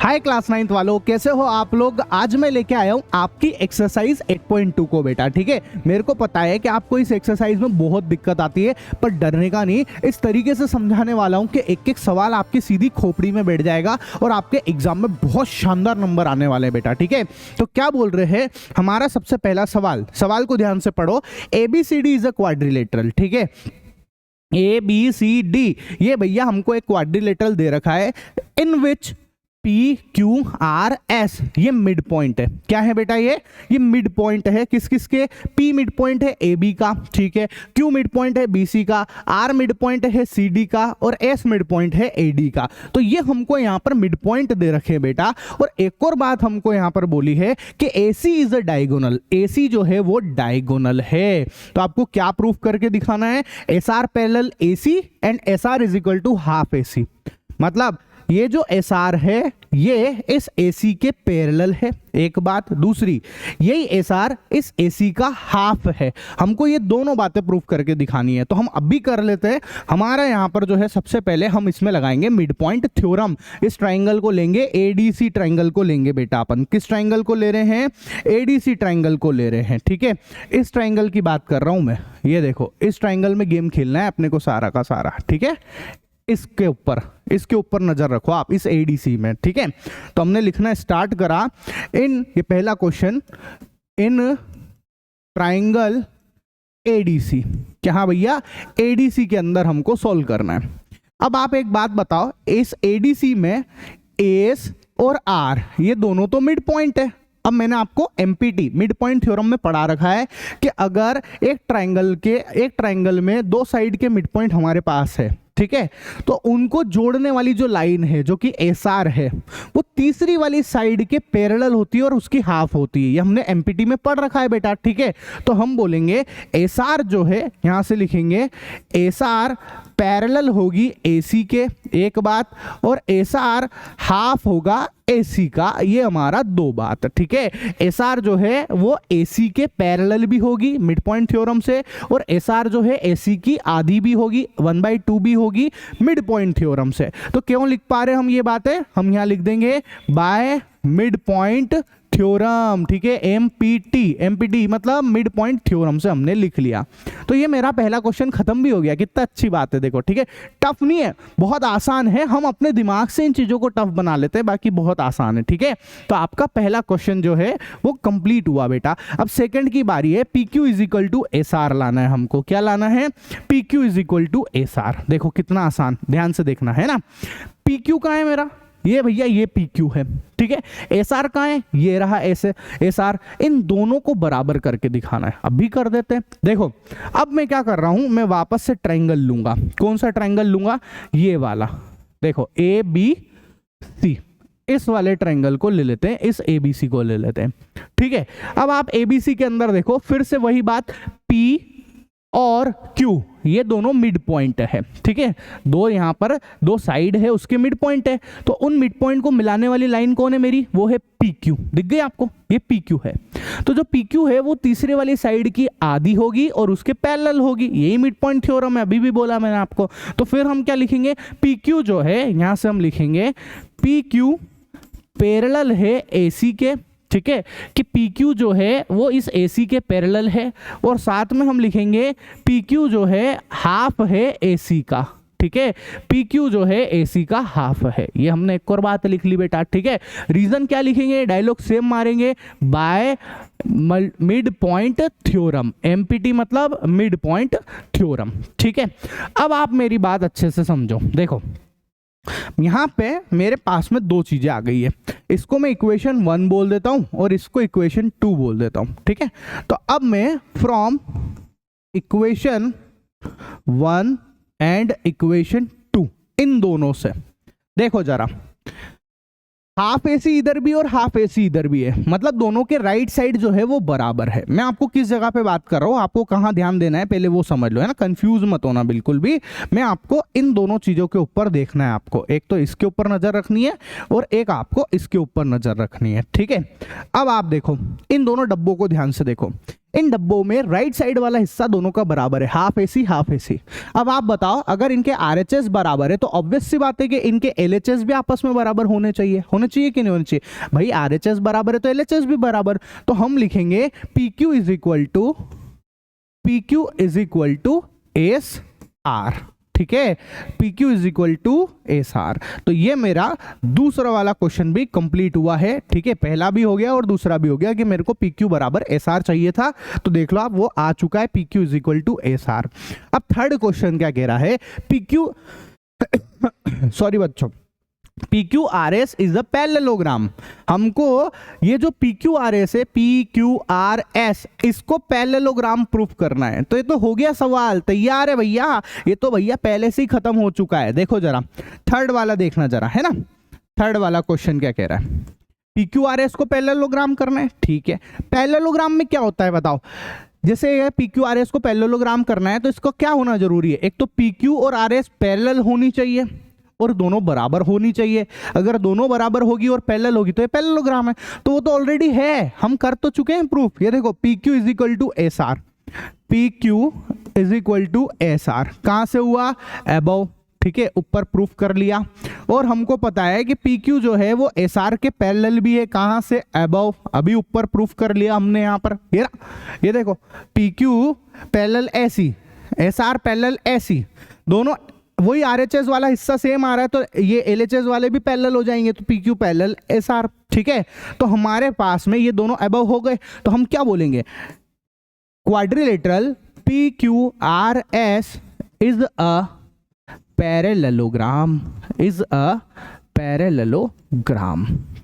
हाय class 9th वालों, कैसे हो आप लोग। आज मैं लेके आया हूँ आपकी एक्सरसाइज 8.2 को बेटा। ठीक है, मेरे को पता है कि आपको इस एक्सरसाइज में बहुत दिक्कत आती है, पर डरने का नहीं। इस तरीके से समझाने वाला हूँ कि एक एक सवाल आपकी सीधी खोपड़ी में बैठ जाएगा और आपके एग्जाम में बहुत शानदार नंबर आने वाले हैं बेटा। ठीक है, तो क्या बोल रहे हैं, हमारा सबसे पहला सवाल को ध्यान से पढ़ो। ABCD is a quadrilateral. ठीक है, ABCD ये भैया हमको एक क्वाड्रिलेटरल दे रखा है इन विच PQRS ये मिड पॉइंट है। क्या है बेटा, ये मिड पॉइंट है। किस किस के? P मिड पॉइंट है AB का, ठीक है, Q मिड पॉइंट है BC का, R मिड पॉइंट है CD का और S मिड पॉइंट है AD का। तो ये हमको यहाँ पर मिड पॉइंट दे रखे हैं बेटा। और एक और बात हमको यहाँ पर बोली है कि AC is a diagonal. AC जो है वो डायगोनल है। तो आपको क्या प्रूफ करके दिखाना है? SR parallel AC and SR is equal to half AC। मतलब ये जो SR है ये इस AC के पैरेलल है, एक बात। दूसरी, यही SR इस AC का हाफ है। हमको ये दोनों बातें प्रूफ करके दिखानी है। तो हम अभी कर लेते हैं। हमारा यहाँ पर जो है सबसे पहले हम इसमें लगाएंगे मिड पॉइंट थ्योरम। इस ट्राइंगल को लेंगे, ADC ट्राइंगल को लेंगे बेटा। अपन किस ट्राइंगल को ले रहे हैं? ADC ट्राइंगल को ले रहे हैं। ठीक है, इस ट्राइंगल की बात कर रहा हूं मैं। ये देखो, इस ट्राइंगल में गेम खेलना है अपने को सारा का सारा। ठीक है, इसके ऊपर नजर रखो आप, इस ADC में। ठीक है, तो हमने लिखना स्टार्ट करा ये पहला क्वेश्चन इन ट्राइंगल ADC। क्या? हाँ भैया, ADC के अंदर हमको सॉल्व करना है। अब आप एक बात बताओ, इस ADC में AS और R ये दोनों तो मिड पॉइंट है। अब मैंने आपको MPT मिड पॉइंट थ्योरम में पढ़ा रखा है कि अगर एक ट्राइंगल में दो साइड के मिड पॉइंट हमारे पास है, ठीक है, तो उनको जोड़ने वाली जो लाइन है जो कि SR है वो तीसरी वाली साइड के पैरेलल होती है और उसकी हाफ होती है। ये हमने MPT में पढ़ रखा है बेटा। ठीक है, तो हम बोलेंगे SR जो है, यहां से लिखेंगे SR पैरेलल होगी AC के, एक बात, और SR हाफ होगा AC का। ये हमारा दो बात। ठीक है, SR जो है वो AC के पैरेलल भी होगी मिड पॉइंट थ्योरम से, और SR जो है AC की आधी भी होगी, 1/2 भी होगी मिड पॉइंट थ्योरम से। तो क्यों लिख पा रहे हम ये बातें? हम यहां लिख देंगे बाय मिड पॉइंट थ्योरम। ठीक है, MPT मतलब मिड पॉइंट थ्योरम से हमने लिख लिया। तो ये मेरा पहला क्वेश्चन खत्म भी हो गया। कितना अच्छी बात है, देखो। ठीक है, टफ नहीं है, बहुत आसान है। हम अपने दिमाग से इन चीजों को टफ बना लेते हैं, बाकी बहुत आसान है। ठीक है, तो आपका पहला क्वेश्चन जो है वो कंप्लीट हुआ बेटा। अब सेकंड की बारी है। PQ is equal to SR लाना है हमको। क्या लाना है? PQ is equal to SR। देखो कितना आसान, ध्यान से देखना है ना। PQ कहाँ है मेरा? ये भैया, ये PQ है। ठीक है, SR कहाँ है? ये रहा SR। इन दोनों को बराबर करके दिखाना है। अब भी कर देते हैं। देखो, अब मैं क्या कर रहा हूं, मैं वापस से ट्रायंगल लूंगा। कौन सा ट्रायंगल लूंगा? ये वाला। देखो, ABC, इस वाले ट्रायंगल को ले लेते हैं, इस ABC को ले लेते हैं। ठीक है, अब आप ABC के अंदर देखो, फिर से वही बात, P और Q ये दोनों मिड पॉइंट है। ठीक है, दो यहाँ पर दो साइड है, उसके मिड पॉइंट है। तो उन मिड पॉइंट को मिलाने वाली लाइन कौन है मेरी? वो है PQ। दिख गई आपको? ये PQ है। तो जो PQ है वो तीसरे वाली साइड की आधी होगी और उसके पैरेलल होगी। यही मिड पॉइंट थ्योरम है, अभी भी बोला मैंने आपको। तो फिर हम क्या लिखेंगे? PQ जो है, यहां से हम लिखेंगे PQ पैरेलल है AC के। ठीक है, कि PQ जो है वो इस AC के पैरेलल है, और साथ में हम लिखेंगे PQ जो है हाफ है AC का। ठीक है, PQ जो है AC का हाफ है। ये हमने एक और बात लिख ली बेटा। ठीक है, रीजन क्या लिखेंगे? डायलॉग सेम मारेंगे, by mid point theorem. MPT मतलब मिड पॉइंट थ्योरम। ठीक है, अब आप मेरी बात अच्छे से समझो। देखो, यहां पे मेरे पास में दो चीजें आ गई है। इसको मैं इक्वेशन 1 बोल देता हूं और इसको इक्वेशन 2 बोल देता हूं। ठीक है, तो अब मैं फ्रॉम इक्वेशन 1 एंड इक्वेशन 2, इन दोनों से देखो जरा, हाफ AC इधर भी और हाफ AC इधर भी है, मतलब दोनों के राइट साइड जो है वो बराबर है। मैं आपको किस जगह पे बात कर रहा हूँ, आपको कहाँ ध्यान देना है पहले वो समझ लो, है ना। कंफ्यूज मत होना बिल्कुल भी। मैं आपको इन दोनों चीजों के ऊपर देखना है। आपको एक तो इसके ऊपर नजर रखनी है और एक आपको इसके ऊपर नजर रखनी है। ठीक है, अब आप देखो इन दोनों डब्बों को ध्यान से देखो। इन डब्बों में राइट साइड वाला हिस्सा दोनों का बराबर है, हाफ AC हाफ AC। अब आप बताओ, अगर इनके RHS बराबर है तो ऑब्वियस सी बात है कि इनके LHS भी आपस में बराबर होने चाहिए कि नहीं होने चाहिए भाई? RHS बराबर है तो LHS भी बराबर। तो हम लिखेंगे PQ is equal to S R, ठीक है, PQ is equal to S R. तो ये मेरा दूसरा वाला क्वेश्चन भी कंप्लीट हुआ है, ठीक है, पहला भी हो गया और दूसरा भी हो गया कि मेरे को PQ बराबर एस आर चाहिए था, तो देख लो आप वो आ चुका है, PQ is equal to S R. अब थर्ड क्वेश्चन क्या कह रहा है? PQ सॉरी बच्चों, PQRS इज अ पैरेललोग्राम। हमको ये जो PQRS है, PQRS, इसको पैरेललोग्राम प्रूफ करना है। तो ये तो हो गया सवाल, तैयार है भैया, ये तो भैया पहले से ही खत्म हो चुका है। देखो जरा थर्ड वाला देखना जरा, है ना, थर्ड वाला क्वेश्चन क्या कह रहा है? PQRS को पैरेललोग्राम करना है, ठीक है। पैरेललोग्राम में क्या होता है बताओ? जैसे ये PQRS को पैरेललोग्राम करना है तो इसको क्या होना जरूरी है? एक तो PQ और RS पैरेलल होनी चाहिए और दोनों बराबर होनी चाहिए। अगर दोनों बराबर होगी और पैरेलल होगी तो ये पैरेललोग्राम है। तो वो तो ऑलरेडी है, हम कर तो चुके हैं प्रूफ। ये देखो PQ is equal to S R, PQ is equal to S R कहां से हुआ? अबव, ठीक है, ऊपर प्रूफ कर लिया। और हमको पता है कि PQ जो है वो SR के पैरेलल भी है, कहां से? अबव, अभी ऊपर प्रूफ कर लिया हमने यहाँ पर। ये देखो PQ parallel AC, SR parallel AC, दोनों वही RHS वाला हिस्सा सेम आ रहा है तो ये LHS वाले भी पैरेलल हो जाएंगे, तो PQ पैरेलल SR, ठीक है। तो हमारे पास में ये दोनों अबव हो गए, तो हम क्या बोलेंगे? Quadrilateral PQRS is a parallelogram,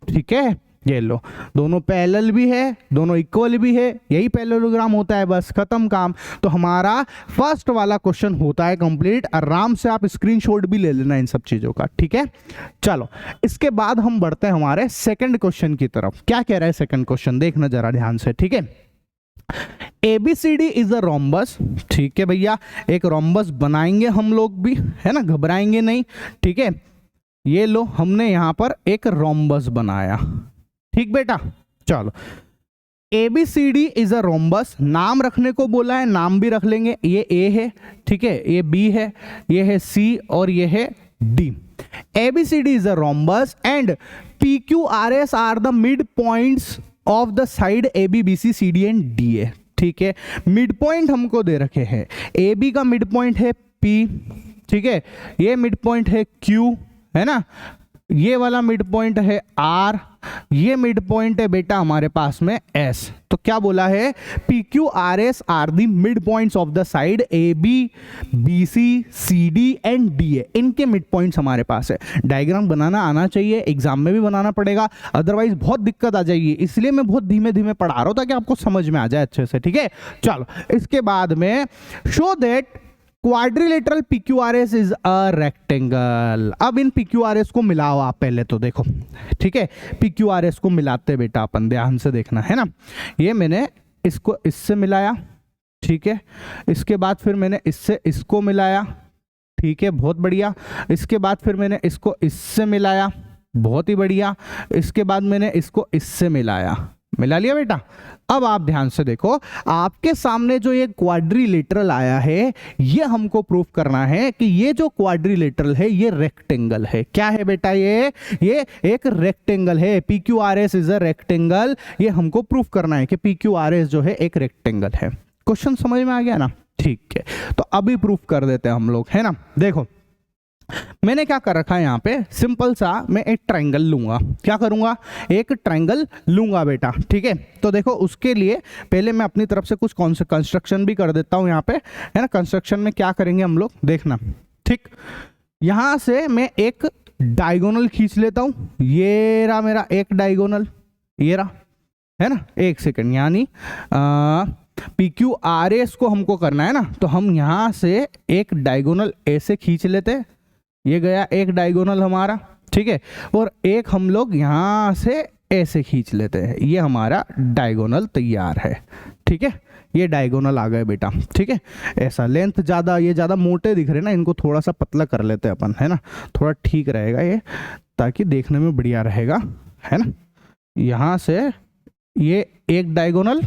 ठीक है। ये लो, दोनों पैरेलल भी है, दोनों इक्वल भी है, यही पैरेललोग्राम होता है, बस खत्म काम। तो हमारा फर्स्ट वाला क्वेश्चन होता है कंप्लीट। आराम से आप स्क्रीनशॉट भी ले लेना इन सब चीजों का, ठीक है। चलो इसके बाद हम बढ़ते हैं हमारे सेकंड क्वेश्चन की तरफ। क्या कह रहा है सेकंड क्वेश्चन, देखना जरा ध्यान से, ठीक है। ABCD इज अ रोम्बस, ठीक है भैया, एक रोम्बस बनाएंगे हम लोग भी, है ना, घबराएंगे नहीं, ठीक है। ये लो, हमने यहां पर एक रोम्बस बनाया, ठीक बेटा। चलो ABCD इज अ रोम्बस, नाम रखने को बोला है, नाम भी रख लेंगे। ये A है, ठीक है, ये B है, ये है C और ये है D। ABCD is a rhombus and PQRS are the mid points of the side AB BC CD and DA, ठीक है। मिड पॉइंट हमको दे रखे हैं, AB का मिड पॉइंट है P, ठीक है, ये मिड पॉइंट है Q, है ना, ये वाला मिड पॉइंट है R, ये मिड पॉइंट है बेटा हमारे पास में S। तो क्या बोला है? PQRS are the mid points of the side AB BC CD and DA, इनके मिड पॉइंट्स हमारे पास है। डायग्राम बनाना आना चाहिए, एग्जाम में भी बनाना पड़ेगा, अदरवाइज बहुत दिक्कत आ जाएगी, इसलिए मैं बहुत धीमे धीमे पढ़ा रहा हूं ताकि आपको समझ में आ जाए अच्छे से, ठीक है। चलो इसके बाद में show that quadrilateral PQRS is a rectangle. अब इन PQRS को मिलाओ आप पहले तो, देखो, ठीक है, PQRS को मिलाते बेटा अपन, ध्यान से देखना, है ना। ये मैंने इसको इससे मिलाया, ठीक है, इसके बाद फिर मैंने इससे इसको मिलाया, ठीक है, बहुत बढ़िया। इसके बाद फिर मैंने इसको इससे मिलाया, बहुत ही बढ़िया। इसके बाद मैंने इसको इससे मिलाया, मिला लिया बेटा। अब आप ध्यान से देखो, आपके सामने जो ये क्वाड्रिलेटरल आया है, ये हमको प्रूफ करना है कि ये जो क्वाड्रिलेटरल है ये रेक्टेंगल है। क्या है बेटा? ये एक रेक्टेंगल है। PQRS इज अ रेक्टेंगल, ये हमको प्रूफ करना है कि PQRS जो है एक रेक्टेंगल है। क्वेश्चन समझ में आ गया ना? ठीक है, तो अभी प्रूफ कर देते हैं हम लोग, है ना। देखो मैंने क्या कर रखा है यहाँ पे, सिंपल सा मैं एक ट्रायंगल लूंगा। क्या करूंगा? एक ट्रायंगल लूंगा बेटा, ठीक है। तो देखो उसके लिए पहले मैं अपनी तरफ से कुछ कंस्ट्रक्शन भी कर देता हूँ यहाँ पे, है ना। कंस्ट्रक्शन में क्या करेंगे हम लोग, देखना, ठीक। यहां से मैं एक डायगोनल खींच लेता हूँ, ये रहा मेरा एक डायगोनल, ये रहा, है ना। एक सेकेंड, यानी PQRS को हमको करना है ना, तो हम यहां से एक डायगोनल ऐसे खींच लेते हैं, ये गया एक डायगोनल हमारा, ठीक है। और एक हम लोग यहां से ऐसे खींच लेते हैं, ये हमारा डायगोनल तैयार है, ठीक है। ये डायगोनल आ गए बेटा, ठीक है। ऐसा लेंथ ज़्यादा, ये ज़्यादा मोटे दिख रहे ना, इनको थोड़ा सा पतला कर लेते हैं अपन, है ना, थोड़ा ठीक रहेगा ये, ताकि देखने में बढ़िया रहेगा, है ना। यहाँ से ये एक डायगोनल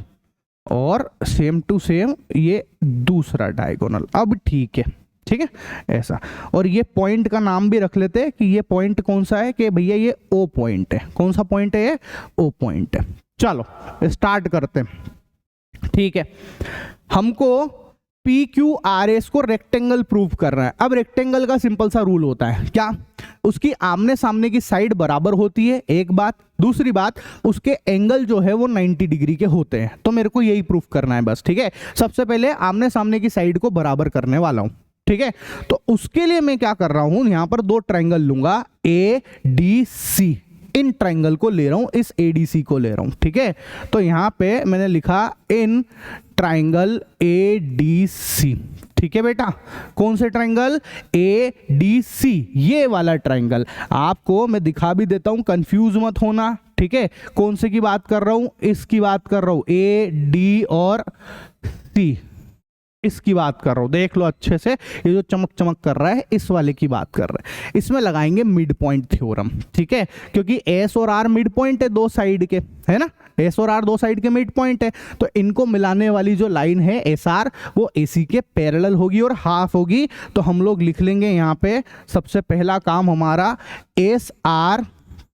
और सेम टू सेम ये दूसरा डायगोनल। अब ठीक है, ठीक है ऐसा। और ये पॉइंट का नाम भी रख लेते हैं कि ये पॉइंट कौन सा है, कि भैया ये ओ पॉइंट है। कौन सा पॉइंट है ये? ओ पॉइंट है। चलो स्टार्ट करते हैं। ठीक है, हमको पी क्यू आर एस को रेक्टेंगल प्रूव करना है। अब रेक्टेंगल का सिंपल सा रूल होता है क्या, उसकी आमने सामने की साइड बराबर होती है, एक बात। दूसरी बात, उसके एंगल जो है वो 90 डिग्री के होते हैं। तो मेरे को यही प्रूफ करना है बस। ठीक है, सबसे पहले आमने सामने की साइड को बराबर करने वाला हूं। ठीक है, तो उसके लिए मैं क्या कर रहा हूं, यहां पर दो ट्रायंगल लूंगा, A D C. In triangle को ले रहा हूं, इस एडीसी को ले रहा हूं। ठीक है, तो यहां पे मैंने लिखा in triangle A D C. ठीक है बेटा, कौन से ट्रायंगल? ए डी सी, ये वाला ट्रायंगल। आपको मैं दिखा भी देता हूं, कंफ्यूज मत होना। ठीक है, कौन से की बात कर रहा हूं? इसकी बात कर रहा हूं, ए डी और सी, इसकी बात कर रहा हूं। देख लो अच्छे से, ये जो चमक चमक कर रहा है इस वाले की बात कर रहा है। इसमें लगाएंगे मिड पॉइंट थ्योरम। ठीक है, क्योंकि एस और आर मिड पॉइंट है दो साइड के, है ना, एस और आर दो साइड के मिड पॉइंट है। तो इनको मिलाने वाली जो लाइन है एस आर, वो एसी के पैरेलल होगी और हाफ होगी। तो हम लोग लिख लेंगे यहाँ पे, सबसे पहला काम हमारा एस आर,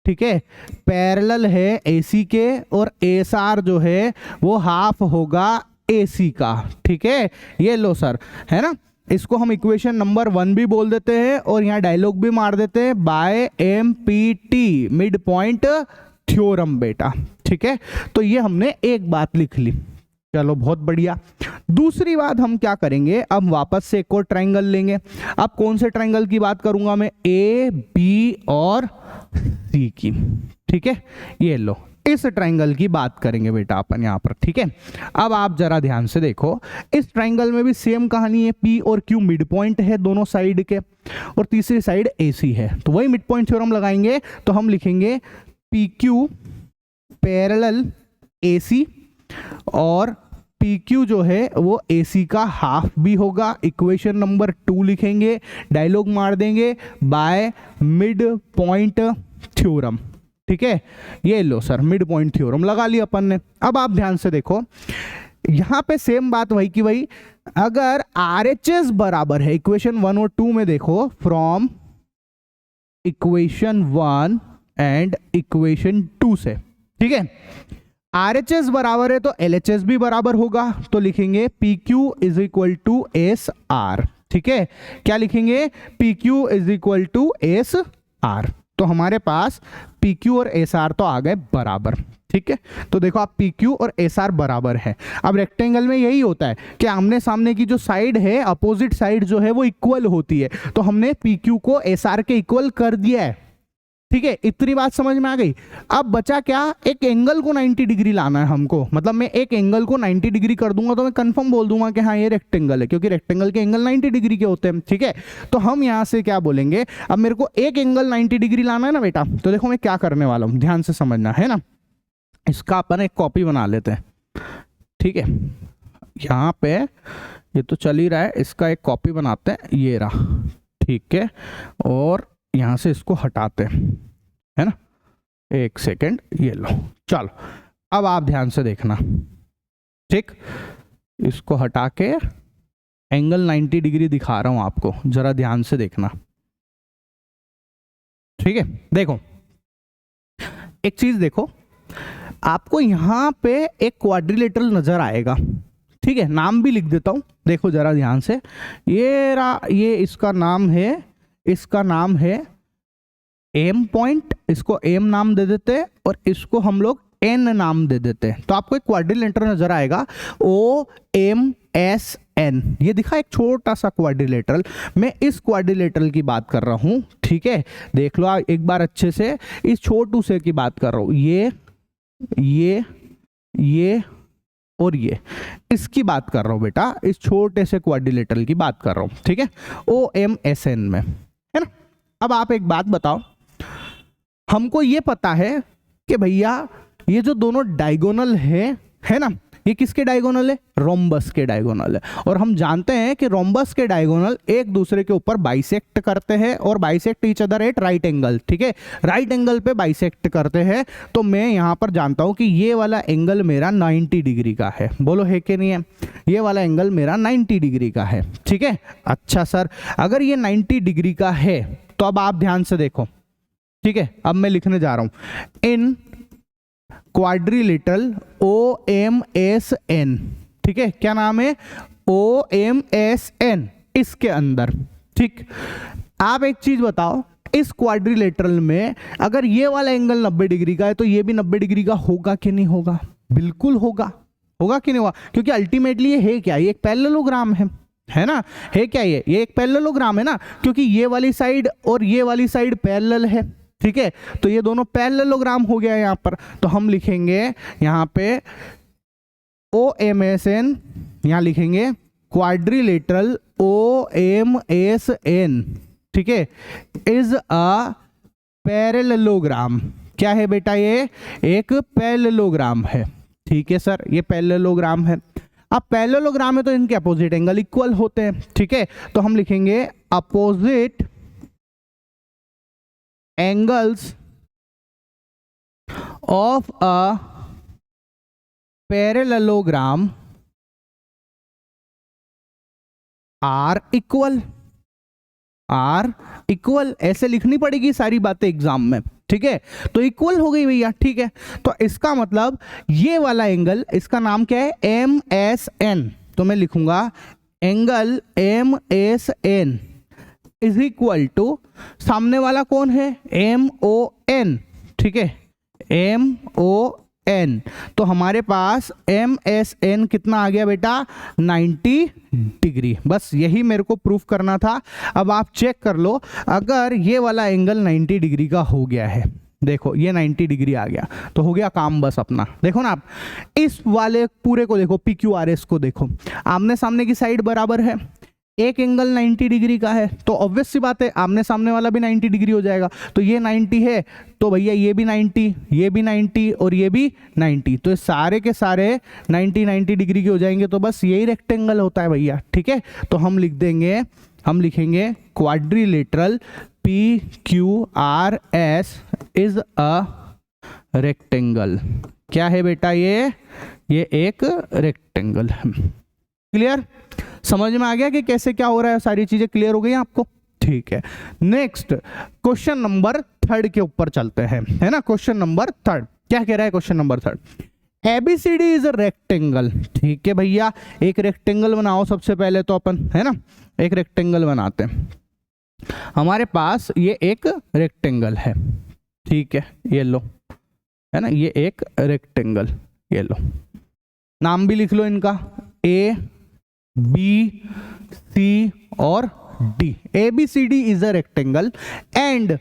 ठीक है, पैरेलल है एसी के, और एस आर जो है वो हाफ होगा एसी का। ठीक है, ये लो सर, है ना। इसको हम इक्वेशन नंबर 1 भी बोल देते हैं और यहाँ डायलॉग भी मार देते हैं, by MPT, mid point theorem बेटा। ठीक है, तो ये हमने एक बात लिख ली। चलो बहुत बढ़िया। दूसरी बात हम क्या करेंगे, अब वापस से एक और ट्रायंगल लेंगे। अब कौन से ट्रायंगल की बात करूंगा मैं? ए बी और सी की। ठीक है, ये लो, इस ट्रायंगल की बात करेंगे बेटा अपन यहाँ पर। ठीक है, अब आप जरा ध्यान से देखो, इस ट्रायंगल में भी सेम कहानी है। पी और क्यू मिड पॉइंट है दोनों साइड के, और तीसरी साइड एसी है। तो वही मिड पॉइंट थ्योरम लगाएंगे। तो हम लिखेंगे पी क्यू पैरेलल एसी, और पी क्यू जो है वो एसी का हाफ भी होगा। इक्वेशन नंबर 2 लिखेंगे, डायलॉग मार देंगे, बाय मिड पॉइंट थ्योरम। ठीक है, ये लो सर, मिड पॉइंट थ्योरम लगा लिया अपन ने। अब आप ध्यान से देखो, यहां पे सेम बात वही की वही, अगर RHS बराबर है, इक्वेशन 1 और 2 में देखो, फ्रॉम इक्वेशन 1 एंड इक्वेशन 2 से, ठीक है, RHS बराबर है तो LHS भी बराबर होगा। तो लिखेंगे PQ is equal to S R. ठीक है, क्या लिखेंगे? PQ is equal to S R. तो हमारे पास PQ और SR तो आ गए बराबर। ठीक है, तो देखो आप PQ और SR बराबर है। अब रेक्टेंगल में यही होता है कि आमने सामने की जो साइड है, अपोजिट साइड जो है वो इक्वल होती है। तो हमने PQ को SR के इक्वल कर दिया है। ठीक है, इतनी बात समझ में आ गई। अब बचा क्या? एक एंगल को 90 डिग्री लाना है हमको। मतलब मैं एक एंगल को 90 डिग्री कर दूंगा तो मैं कंफर्म बोल दूंगा कि हाँ ये रेक्टेंगल है, क्योंकि रेक्टेंगल के एंगल 90 डिग्री के होते हैं। ठीक है, तो हम यहाँ से क्या बोलेंगे, अब मेरे को एक एंगल 90 डिग्री लाना है ना बेटा, तो देखो मैं क्या करने वाला हूँ, ध्यान से समझना है ना। इसका अपन एक कॉपी बना लेते हैं। ठीक है, यहाँ पे ये तो चल ही रहा है, इसका एक कॉपी बनाते हैं, ये रहा। ठीक है, और यहां से इसको हटाते हैं, है ना। एक सेकेंड, ये लो, चलो अब आप ध्यान से देखना। ठीक, इसको हटा के एंगल 90 डिग्री दिखा रहा हूं आपको, जरा ध्यान से देखना। ठीक है, देखो एक चीज देखो, आपको यहां पे एक क्वाड्रिलेटरल नजर आएगा। ठीक है, नाम भी लिख देता हूं, देखो जरा ध्यान से। ये इसका नाम है, इसका नाम है एम पॉइंट, इसको एम नाम दे देते हैं, और इसको हम लोग एन नाम दे देते हैं। तो आपको एक क्वाड्रिलेटरल नजर आएगा, OMSN, ये दिखा एक छोटा सा क्वाड्रिलेटरल। मैं इस क्वाड्रिलेटरल की बात कर रहा हूं। ठीक है, देख लो एक बार अच्छे से, इस छोटू से की बात कर रहा हूं, ये और ये, इसकी बात कर रहा हूं बेटा, इस छोटे से क्वाड्रिलेटरल की बात कर रहा हूं। ठीक है, OMSN में, है ना। अब आप एक बात बताओ, हमको ये पता है कि भैया ये जो दोनों डायगोनल है ना, ये किसके डायगोनल है? रोम्बस के डायगोनल है। और हम जानते हैं कि रोम्बस के डायगोनल एक दूसरे के ऊपर बाइसेक्ट करते हैं और bisect each other at right angle, ठीक है, राइट एंगल पे बाइसेक्ट करते हैं। तो मैं यहां पर जानता हूं कि ये वाला एंगल मेरा 90 डिग्री का है। बोलो है कि नहीं है? ये वाला एंगल मेरा 90 डिग्री का है, ठीक है। अच्छा सर, अगर ये 90 डिग्री का है तो अब आप ध्यान से देखो, ठीक है। अब मैं लिखने जा रहा हूं इन क्वाड्रिलेटरल OMSN, ठीक है। क्या नाम है? OMSN, इसके अंदर, ठीक। आप एक चीज बताओ, इस क्वाड्रिलेटरल में अगर ये वाला एंगल 90 डिग्री का है तो ये भी 90 डिग्री का होगा कि नहीं होगा? बिल्कुल होगा। होगा कि नहीं होगा? क्योंकि अल्टीमेटली ये है क्या? ये एक पैरेललोग्राम है ना? है क्या ये एक पैरेललोग्राम है ना, क्योंकि ये वाली साइड और ये वाली साइड पैरेलल है, ठीक है। तो ये दोनों पैरेललोग्राम हो गया यहाँ पर। तो हम लिखेंगे यहाँ पे OMSN, यहाँ लिखेंगे क्वाड्रिलेटरल OMSN, ठीक है, इज अ पैरेललोग्राम। क्या है बेटा? ये एक पैरेललोग्राम है, ठीक है सर, ये पैरेललोग्राम है। अब पैरेललोग्राम है तो इनके अपोजिट एंगल इक्वल होते हैं, ठीक है। तो हम लिखेंगे opposite angles of a parallelogram are equal. Are equal ऐसे लिखनी पड़ेगी सारी बातें एग्जाम में, ठीक है। तो इक्वल हो गई भैया, ठीक है। तो इसका मतलब ये वाला एंगल, इसका नाम क्या है? MSN। तो मैं लिखूंगा angle MSN is equal to, सामने वाला कौन है? MON, ठीक है, MON। तो हमारे पास MSN कितना आ गया बेटा? 90 डिग्री। बस यही मेरे को प्रूफ करना था। अब आप चेक कर लो, अगर ये वाला एंगल 90 डिग्री का हो गया है, देखो ये 90 डिग्री आ गया तो हो गया काम बस अपना। देखो ना आप इस वाले पूरे को देखो, PQRS को देखो, आमने सामने की साइड बराबर है, एक एंगल 90 डिग्री का है, तो ऑब्वियस सी बात है आमने सामने वाला भी 90 डिग्री हो जाएगा। तो ये 90 है तो भैया ये भी 90, ये भी 90 और ये भी 90, तो सारे के सारे 90 डिग्री के हो जाएंगे। तो बस यही रेक्टेंगल होता है भैया, ठीक है। तो हम लिख देंगे, हम लिखेंगे quadrilateral PQRS is a rectangle. क्या है बेटा? ये एक रेक्टेंगल है। क्लियर? समझ में आ गया कि कैसे क्या हो रहा है? सारी चीजें क्लियर हो गई आपको, ठीक है। नेक्स्ट क्वेश्चन नंबर 3 के ऊपर चलते हैं, है ना। क्वेश्चन नंबर 3 क्या कह रहा है? Question number 3, ABCD is a rectangle, ठीक है भैया। एक रेक्टेंगल बनाओ सबसे पहले तो अपन, है ना, एक रेक्टेंगल बनाते हैं। हमारे पास ये एक रेक्टेंगल है, ठीक है, ये लो, है ना, ये एक रेक्टेंगल, ये लो, नाम भी लिख लो इनका A B C और D। ABCD is a rectangle and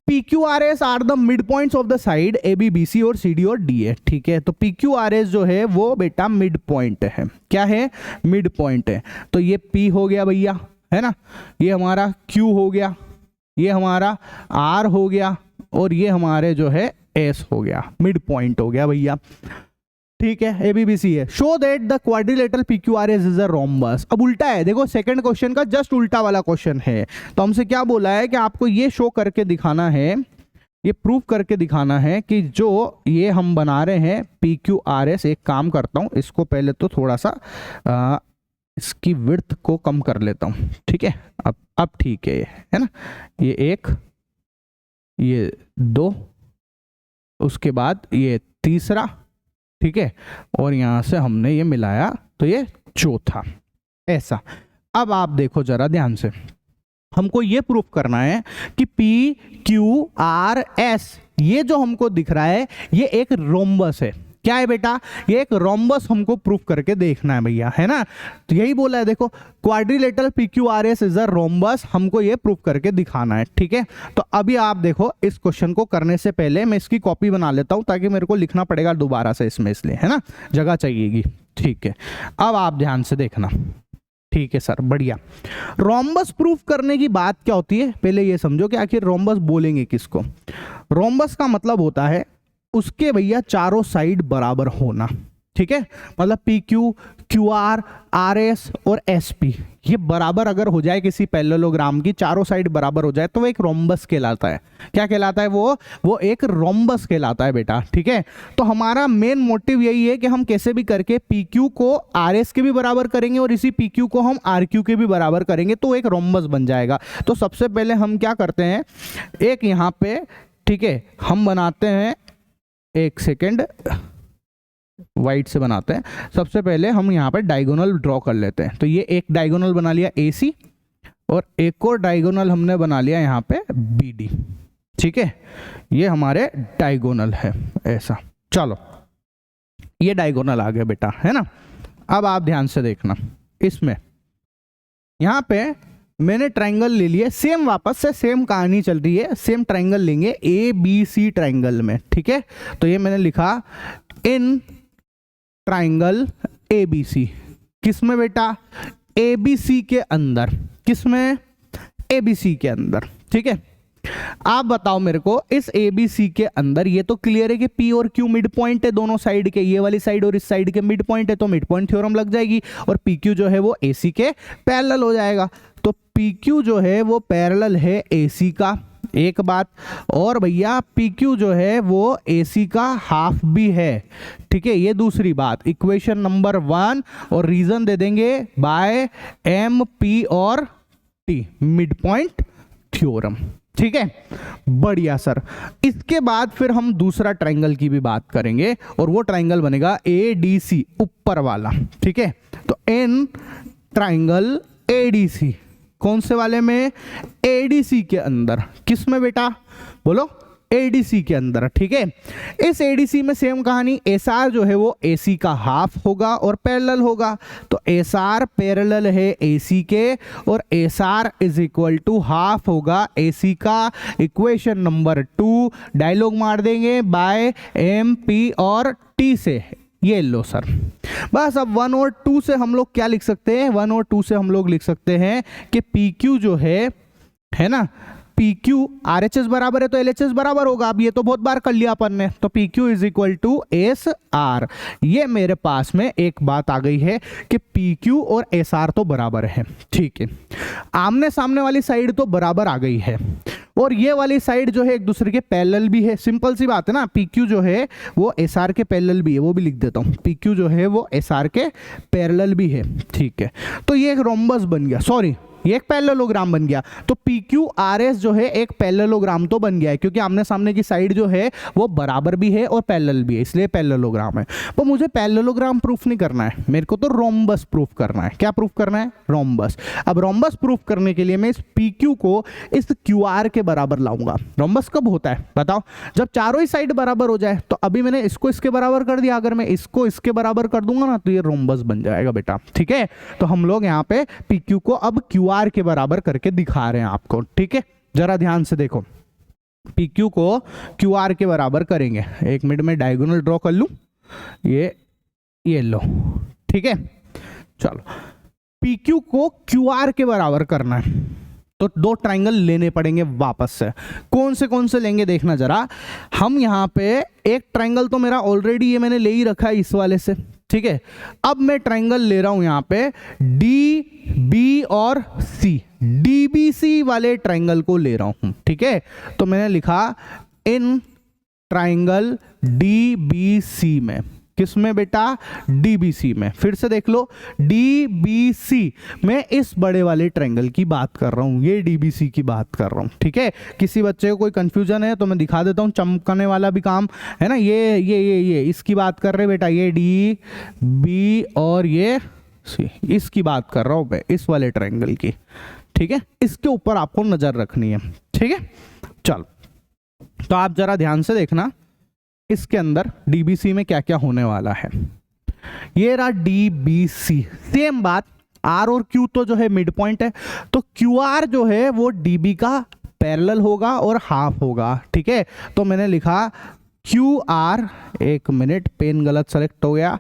PQRS are the midpoints of the side AB BC और CD और D है, ठीक है। तो PQRS जो है वो बेटा मिड पॉइंट है। क्या है? मिड पॉइंट है। तो ये P हो गया भैया, है ना, ये हमारा Q हो गया, ये हमारा R हो गया और ये हमारे जो है S हो गया, मिड पॉइंट हो गया भैया, ठीक है। ABBC है। Show that the quadrilateral PQRS is a rhombus. अब उल्टा है, देखो सेकंड क्वेश्चन का जस्ट उल्टा वाला क्वेश्चन है। तो हमसे क्या बोला है कि आपको ये शो करके दिखाना है, ये प्रूफ करके दिखाना है कि जो ये हम बना रहे हैं PQRS, एक काम करता हूं, इसको पहले तो थोड़ा सा इसकी विड्थ को कम कर लेता हूं, ठीक है। अब ठीक है, है ना, ये 1, ये 2, उसके बाद ये तीसरा, ठीक है, और यहां से हमने ये मिलाया तो ये चौथा, ऐसा। अब आप देखो जरा ध्यान से, हमको ये प्रूफ करना है कि PQRS ये जो हमको दिख रहा है ये एक रोम्बस है। क्या है बेटा? ये एक रोम्बस हमको प्रूफ करके देखना है भैया, है ना। तो यही बोला है, देखो quadrilateral PQRS is a rhombus, हमको ये प्रूफ करके दिखाना है, ठीक है। तो अभी आप देखो, इस क्वेश्चन को करने से पहले मैं इसकी कॉपी बना लेता हूं ताकि मेरे को लिखना पड़ेगा दोबारा से इसमें, इसलिए, है ना, जगह चाहिएगी, ठीक है। अब आप ध्यान से देखना, ठीक है सर, बढ़िया। रोम्बस प्रूफ करने की बात क्या होती है, पहले ये समझो कि आखिर रोम्बस बोलेंगे किसको। रोम्बस का मतलब होता है उसके भैया चारों साइड बराबर होना। ठीक है, मतलब P Q, Q R, R S और एस पी ये बराबर अगर हो जाए किसी पैरेललोग्राम की, चारों साइड बराबर हो जाए तो वो एक रोम्बस कहलाता है। क्या कहलाता है वो एक रोम्बस कहलाता है बेटा। ठीक है, तो हमारा मेन मोटिव यही है कि हम कैसे भी करके पी क्यू को आर एस के भी बराबर करेंगे और इसी पी क्यू को हम आर क्यू के भी बराबर करेंगे तो एक रोम्बस बन जाएगा। तो सबसे पहले हम क्या करते हैं, एक यहाँ पे, ठीक है, हम बनाते हैं, एक सेकेंड वाइट से बनाते हैं। सबसे पहले हम यहाँ पे डायगोनल ड्रॉ कर लेते हैं। तो ये एक डायगोनल बना लिया AC और एक और डायगोनल हमने बना लिया यहाँ पे BD। ठीक है, ये हमारे डायगोनल है ऐसा। चलो ये डायगोनल आ गया बेटा, है ना। अब आप ध्यान से देखना, इसमें यहाँ पे मैंने ट्रायंगल ले लिए, सेम वापस से सेम कहानी चल रही है, सेम ट्रायंगल लेंगे ABC ट्रायंगल में। ठीक है, तो ये मैंने लिखा इन ट्रायंगल ABC, किसमें बेटा, ABC के अंदर, किसमें, ABC के अंदर। ठीक है, आप बताओ मेरे को, इस ABC के अंदर ये तो क्लियर है कि P और Q मिड पॉइंट है दोनों साइड के, ये वाली साइड और इस साइड के मिड पॉइंट है, तो मिड पॉइंट थ्योरम लग जाएगी और PQ जो है वो AC के पैरेलल हो जाएगा। तो PQ जो है वो पैरेलल है AC का, एक बात, और भैया PQ जो है वो AC का हाफ भी है। ठीक है, ये दूसरी बात, इक्वेशन नंबर 1, और रीजन दे देंगे बाय MP और T, मिड पॉइंट थ्योरम। ठीक है, बढ़िया सर। इसके बाद फिर हम दूसरा ट्रायंगल की भी बात करेंगे और वो ट्रायंगल बनेगा ADC, ऊपर वाला। ठीक है, तो इन ट्रायंगल ADC, कौन से वाले में, ADC के अंदर, किस में बेटा, बोलो, ADC के अंदर। ठीक है, इस ADC में सेम कहानी, SR जो है वो AC का हाफ होगा और पैरेलल होगा, तो SR पैरेलल है AC के और SR is equal to half होगा AC का। इक्वेशन नंबर 2 डायलॉग मार देंगे बाय MP और T से, ये लो सर। बस अब 1 और 2 से हम लोग क्या लिख सकते हैं, 1 और 2 से हम लोग लिख सकते हैं कि PQ जो है ना, PQ RHS बराबर है तो LHS बराबर होगा। अब ये तो बहुत बार कर लिया अपन ने, तो PQ is equal to SR। ये मेरे पास में एक बात आ गई है कि PQ और SR तो बराबर है। ठीक है, आमने सामने वाली साइड तो बराबर आ गई है और ये वाली साइड जो है एक दूसरे के पैरेलल भी है। सिंपल सी बात है ना, PQ जो है वो SR के पैरेलल भी है, वो भी लिख देता हूँ, PQ जो है वो SR के पैरेलल भी है। ठीक है, तो ये एक रोम्बस बन गया, सॉरी ये एक पैरेललोग्राम बन गया। तो PQRS जो है एक पैरेललोग्राम तो बन गया है, क्योंकि आमने सामने की साइड जो है वो बराबर भी है और पैरेलल भी है, इसलिए पैरेललोग्राम है। पर मुझे पैरेललोग्राम प्रूफ नहीं करना है, मेरे को तो रोम्बस प्रूफ करना है। क्या प्रूफ करना है, रोम्बस। अब रोम्बस प्रूफ करने के लिए मैं इस PQ को इस QR के बराबर लाऊंगा। रोम्बस कब होता है बताओ, जब चारों ही साइड बराबर हो जाए। तो अभी मैंने इसको इसके बराबर कर दिया, अगर मैं इसको इसके बराबर कर दूंगा ना तो ये रोम्बस बन जाएगा बेटा। ठीक है, तो हम लोग यहाँ पे PQ को अब QR के बराबर करके दिखा रहे हैं आपको। ठीक है, जरा ध्यान से देखो, PQ को QR के बराबर करेंगे। एक मिनट में डायगोनल ड्रॉ कर लूं, ये लो। ठीक है, चलो PQ को QR के बराबर करना है तो दो ट्रायंगल लेने पड़ेंगे वापस से। कौन से लेंगे देखना जरा। हम यहाँ पे एक ट्रायंगल तो मेरा ऑलरेडी ये मैंने ले ही रखा है इस वाले से। ठीक है, अब मैं ट्रायंगल ले रहा हूं यहाँ पे DB और C, DBC वाले ट्रायंगल को ले रहा हूं। ठीक है, तो मैंने लिखा इन ट्रायंगल DBC में, किस में बेटा, DBC में। फिर से देख लो, DBC में इस बड़े वाले ट्रायंगल की बात कर रहा हूं, ये DBC की बात कर रहा हूं। ठीक है, किसी बच्चे को कोई कंफ्यूजन है तो मैं दिखा देता हूं, चमकने वाला भी काम है ना। ये इसकी बात कर रहे बेटा, ये DB और ये C, इसकी बात कर रहा हूं मैं, इस वाले ट्रायंगल की। ठीक है, इसके ऊपर आपको नजर रखनी है। ठीक है, चलो तो आप जरा ध्यान से देखना, इसके अंदर DBC में क्या क्या होने वाला है। ये रहा DBC, सेम बात, R और Q तो जो है मिड पॉइंट है, तो QR जो है वो DB का पैरेलल होगा और हाफ होगा। ठीक है, तो मैंने लिखा QR, एक मिनट पेन गलत सेलेक्ट हो गया,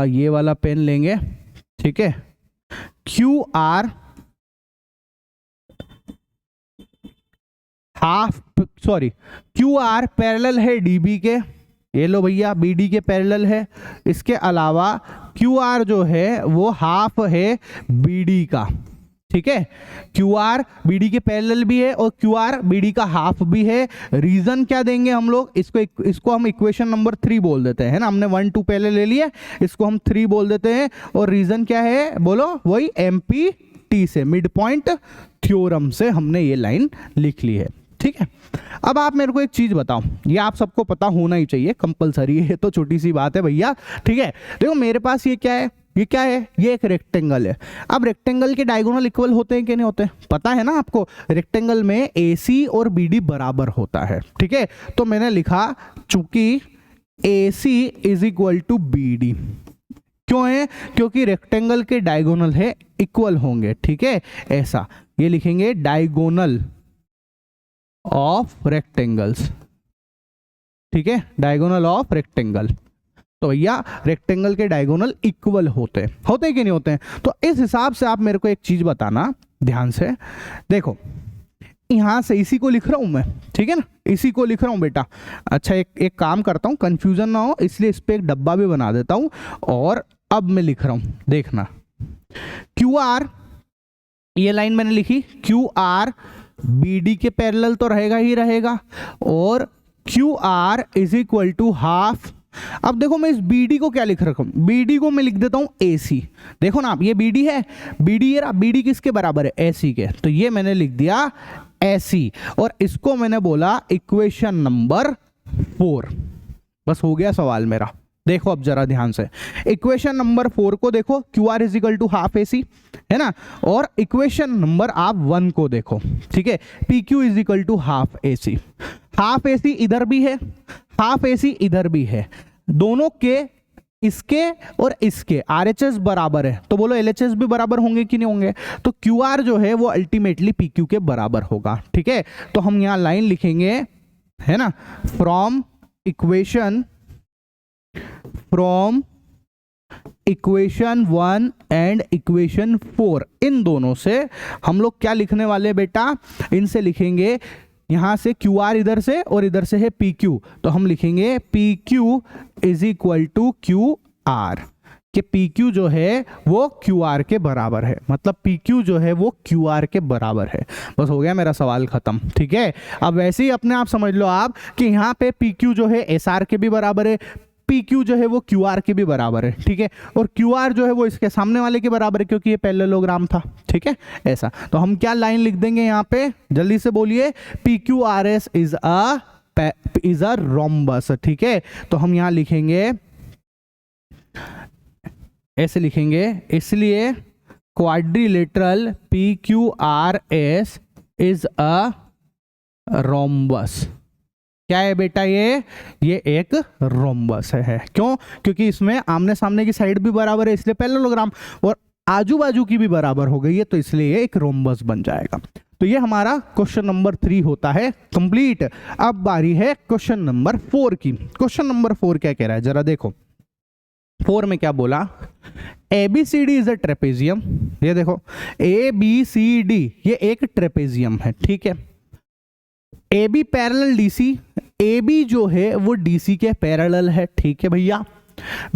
ये वाला पेन लेंगे। ठीक है, QR half, sorry, QR parallel है DB के ये लो भैया BD के पैरेलल है। इसके अलावा QR जो है वो हाफ है BD का, ठीक है। QR BD के पैरेलल भी है और QR BD का हाफ भी है। रीजन क्या देंगे हम लोग, इसको हम इक्वेशन नंबर 3 बोल देते हैं, है ना। हमने 1 2 पहले ले लिया, इसको हम 3 बोल देते हैं। और रीजन क्या है बोलो, वही MPT से, मिड पॉइंट थ्योरम से हमने ये लाइन लिख ली है, ठीक है। अब आप मेरे को एक चीज बताओ, ये आप सबको पता होना ही चाहिए, कंपलसरी है, तो छोटी सी बात है भैया, ठीक है। देखो मेरे पास ये क्या है, ये क्या है, ये एक रेक्टेंगल है। अब रेक्टेंगल के डायगोनल इक्वल होते हैं कि नहीं होते, पता है ना आपको। रेक्टेंगल में AC और BD बराबर होता है, ठीक है। तो मैंने लिखा चूंकि AC is equal to BD, क्यों है, क्योंकि रेक्टेंगल के डायगोनल है इक्वल होंगे, ठीक है। ऐसा ये लिखेंगे डायगोनल ऑफ रेक्टेंगल्स, ठीक है, डायगोनल ऑफ रेक्टेंगल। तो भैया रेक्टेंगल के डायगोनल इक्वल होते हैं कि नहीं होते हैं। तो इस हिसाब से आप मेरे को एक चीज बताना ध्यान से, देखो यहां से इसी को लिख रहा हूं मैं, ठीक है ना, इसी को लिख रहा हूं बेटा। अच्छा एक काम करता हूं, कंफ्यूजन ना हो इसलिए इस पे एक डब्बा भी बना देता हूं। और अब मैं लिख रहा हूं, देखना QR, ये लाइन मैंने लिखी, QR BD के पैरेलल तो रहेगा ही रहेगा, और QR is equal to half. अब देखो मैं इस BD को क्या लिख रखा हूं, BD को मैं लिख देता हूं AC। देखो ना आप, ये BD है, BD किसके बराबर है, AC के। तो ये मैंने लिख दिया AC, और इसको मैंने बोला इक्वेशन नंबर 4। बस हो गया सवाल मेरा। देखो अब जरा ध्यान से, इक्वेशन नंबर 4 को देखो, QR is equal to half AC, है ना। और इक्वेशन नंबर आप 1 को देखो, ठीक है, PQ is equal to half AC। Half AC इधर भी है, हाफ AC इधर भी है, दोनों के, इसके और इसके RHS बराबर है, तो बोलो LHS भी बराबर होंगे कि नहीं होंगे। तो QR जो है वो अल्टीमेटली PQ के बराबर होगा, ठीक है। तो हम यहां लाइन लिखेंगे, है ना, फ्रॉम इक्वेशन 1 एंड इक्वेशन 4, इन दोनों से हम लोग क्या लिखने वाले बेटा, इनसे लिखेंगे, यहां से QR इधर से और इधर से है PQ, तो हम लिखेंगे PQ is equal to QR, कि PQ जो है वो QR के बराबर है, मतलब PQ जो है वो QR के बराबर है। बस हो गया मेरा सवाल खत्म, ठीक है। अब वैसे ही अपने आप समझ लो आप कि यहाँ पे PQ जो है SR के भी बराबर है, PQ जो है वो QR के भी बराबर है, ठीक है, और QR जो है वो इसके सामने वाले के बराबर है क्योंकि ये पैरेललोग्राम था, ठीक है। ऐसा तो हम क्या लाइन लिख देंगे यहाँ पे, जल्दी से बोलिए, PQRS इज अ रोम्बस, ठीक है। तो हम यहाँ लिखेंगे, ऐसे लिखेंगे, इसलिए quadrilateral PQRS is a rhombus. क्या है बेटा, ये एक रोम्बस है। क्यों, क्योंकि इसमें आमने सामने की साइड भी बराबर है इसलिए पैरेललोग्राम, और आजू बाजू की भी बराबर हो गई है तो इसलिए ये एक रोम्बस बन जाएगा। तो ये हमारा क्वेश्चन नंबर 3 होता है कंप्लीट। अब बारी है क्वेश्चन नंबर 4 की। क्वेश्चन नंबर 4 क्या कह रहा है, जरा देखो। 4 में क्या बोला, ABCD इज अ ट्रेपेजियम। ये देखो ABCD ये एक ट्रेपेजियम है, ठीक है। AB पैरेलल DC, AB जो है वो DC के पैरेलल है, ठीक है भैया।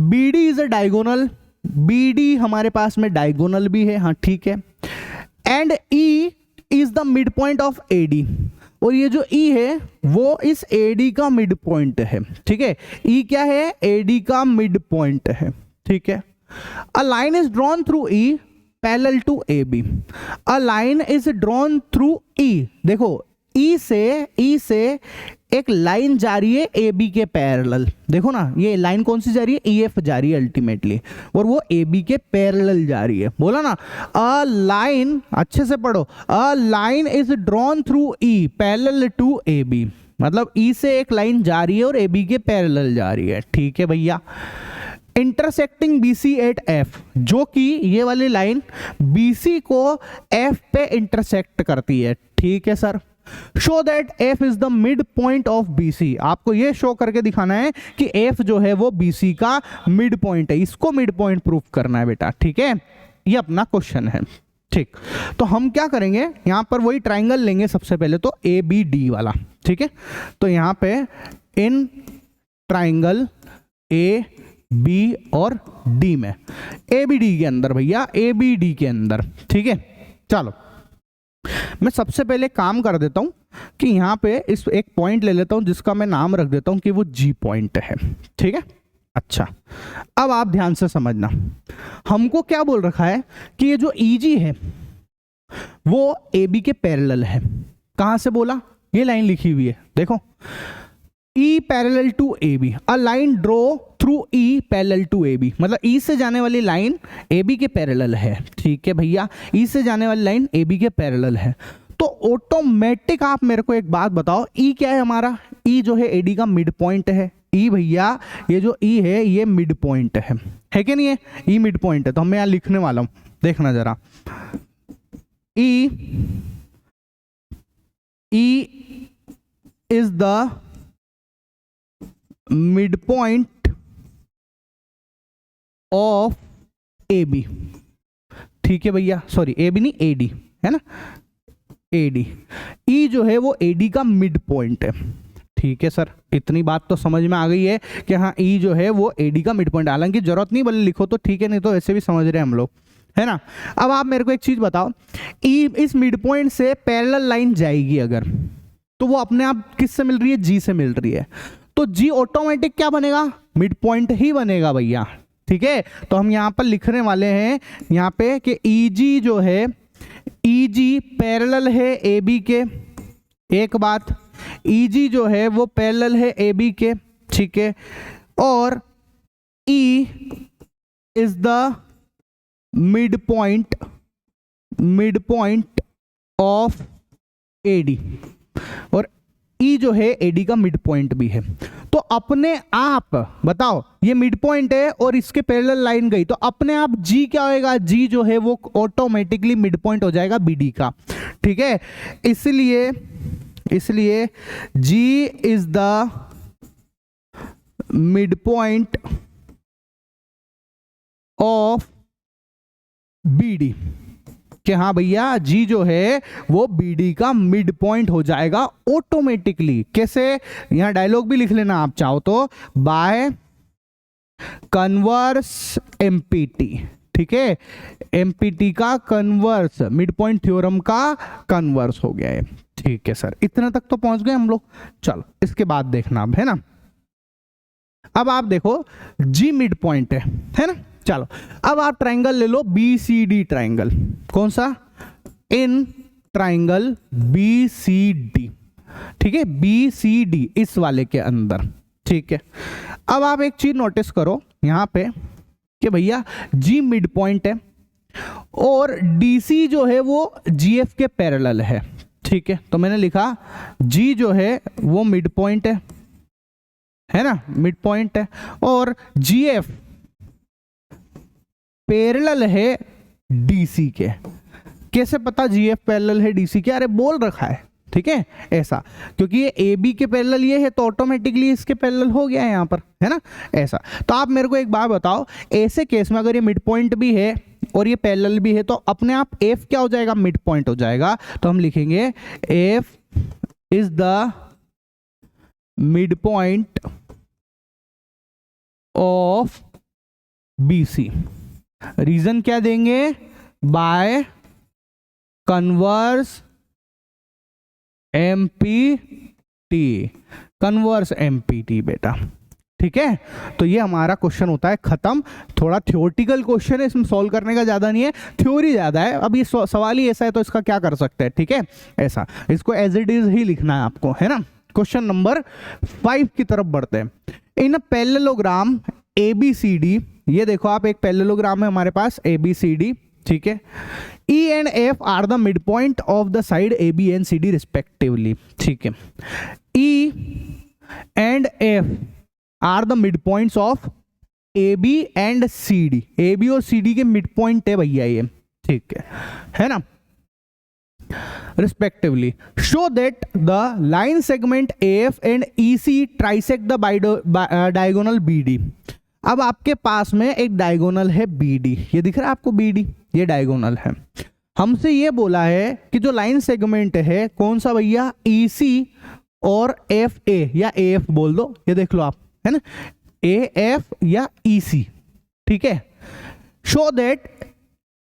BD is a diagonal, BD हमारे पास में डायगोनल भी है, हाँ ठीक है। And E is the mid point of AD, और ये जो E है वो इस AD का मिड पॉइंट है, ठीक है। E क्या है, AD का मिड पॉइंट है, ठीक है। A line is drawn through E parallel to AB। A line is drawn through E, देखो E से एक लाइन जा रही है AB के पैरेलल, देखो ना ये लाइन कौन सी जा रही है, EF जा रही है अल्टीमेटली, और वो AB के पैरेलल जा रही है। बोला ना, अ लाइन, अच्छे से पढ़ो, a line is drawn through E parallel to AB, मतलब E से एक लाइन जा रही है और AB के पैरेलल जा रही है, ठीक है भैया। इंटरसेक्टिंग BC एट F, जो कि ये वाली लाइन BC को F पे इंटरसेक्ट करती है, ठीक है sir. Show that F is the mid point of BC, आपको ये शो करके दिखाना है कि F जो है वो BC का मिड पॉइंट है, इसको मिड पॉइंट प्रूफ करना है बेटा, ठीक है। ये अपना क्वेश्चन है, ठीक। तो हम क्या करेंगे, यहां पर वही ट्राइंगल लेंगे सबसे पहले तो ABD वाला, ठीक है। तो यहां पे इन ट्राइंगल ए बी और डी में, ए बी डी के अंदर भैया, ए बी डी के अंदर, ठीक है। चलो मैं सबसे पहले काम कर देता हूं कि यहां पे इस एक पॉइंट ले लेता हूं जिसका मैं नाम रख देता हूं कि वो जी पॉइंट है, ठीक है। अच्छा, अब आप ध्यान से समझना, हमको क्या बोल रखा है कि ये जो EG है वो AB के पैरेलल है। कहां से बोला, ये लाइन लिखी हुई है देखो, E parallel to AB, a line draw through E parallel to AB, मतलब E से जाने वाली लाइन AB के पैरेलल है, ठीक है भैया। E से जाने वाली लाइन AB के पैरेलल है, तो ऑटोमेटिक आप मेरे को एक बात बताओ, E क्या है हमारा, E जो है AD का मिड पॉइंट है। E भैया ये जो E है ये मिड पॉइंट है कि नहीं है, E मिड पॉइंट है। तो मैं यहां लिखने वाला हूं, देखना जरा, E is the mid point of AB, ठीक है भैया, सॉरी AB नहीं AD है ना, AD, E जो है वो AD का मिड पॉइंट है, ठीक है सर। इतनी बात तो समझ में आ गई है कि हाँ E जो है वो AD का मिड पॉइंट, हालांकि जरूरत नहीं बोले लिखो तो ठीक है, नहीं तो ऐसे भी समझ रहे हैं हम लोग, है ना। अब आप मेरे को एक चीज बताओ, E इस मिड पॉइंट से पैरेलल लाइन जाएगी अगर, तो वो अपने आप किससे मिल रही है, G से मिल रही है, तो G ऑटोमेटिक क्या बनेगा, मिड पॉइंट ही बनेगा भैया, ठीक है। तो हम यहाँ पर लिखने वाले हैं यहाँ पे कि EG जो है, EG पैरेलल है AB के, एक बात, EG जो है वो पैरेलल है AB के, ठीक है, और E is the mid point of AD, और E जो है AD का मिड पॉइंट भी है। तो अपने आप बताओ, ये मिड पॉइंट है और इसके पैरेलल लाइन गई, तो अपने आप G क्या होएगा, G जो है वो ऑटोमेटिकली मिड पॉइंट हो जाएगा BD का, ठीक है। इसलिए G is the mid point of BD, कि हाँ भैया G जो है वो BD का मिड पॉइंट हो जाएगा ऑटोमेटिकली। कैसे, यहां डायलॉग भी लिख लेना आप चाहो तो, बाय कन्वर्स MPT, ठीक है, MPT का कन्वर्स, मिड पॉइंट थ्योरम का कन्वर्स हो गया है, ठीक है सर। इतना तक तो पहुंच गए हम लोग। चलो इसके बाद देखना अब, है ना। अब आप देखो G मिड पॉइंट है ना। चलो अब आप ट्राइंगल ले लो BCD ट्राइंगल, कौन सा, इन ट्राइंगल BCD, ठीक है, BCD इस वाले के अंदर, ठीक है। अब आप एक चीज नोटिस करो यहां पे कि भैया G मिड पॉइंट है और DC जो है वो GF के पैरेलल है, ठीक है। तो मैंने लिखा G जो है वो मिड पॉइंट है ना, मिड पॉइंट है, और GF पैरेलल है DC के। कैसे पता GF पैरेलल है DC के, अरे बोल रखा है, ठीक है, ऐसा, क्योंकि ये AB के पैरेलल ये है तो ऑटोमेटिकली इसके पैरेलल हो गया है यहाँ पर, है ना, ऐसा। तो आप मेरे को एक बात बताओ, ऐसे केस में अगर ये मिड पॉइंट भी है और ये पैरेलल भी है तो अपने आप F क्या हो जाएगा, मिड पॉइंट हो जाएगा। तो हम लिखेंगे F is the mid point of BC। Reason क्या देंगे, by converse MPT, converse MPT बेटा, ठीक है। तो ये हमारा क्वेश्चन होता है खत्म। थोड़ा थ्योरेटिकल क्वेश्चन है, इसमें सॉल्व करने का ज्यादा नहीं है, थ्योरी ज्यादा है। अब ये सवाल ही ऐसा है तो इसका क्या कर सकते हैं, ठीक है, ऐसा, इसको एज इट इज ही लिखना है आपको, है ना। क्वेश्चन नंबर 5 की तरफ बढ़ते हैं। इन अ पैरेललोग्राम ABCD, ये देखो आप, एक पैरेललोग्राम है हमारे पास ABCD, ठीक है। E and F are the mid point of the side AB and CD respectively, ठीक है। E and F are the mid points of AB and CD, AB और CD के मिड पॉइंट है भैया ये, ठीक है ना, respectively. Show that the line segment AF and EC trisect the diagonal BD। अब आपके पास में एक डायगोनल है BD, ये दिख रहा है आपको BD, ये डायगोनल है। हमसे ये बोला है कि जो लाइन सेगमेंट है कौन सा भैया, EC और FA या AF बोल दो, ये देख लो आप, है ना, ए एफ या ई सी, ठीक है। शो दैट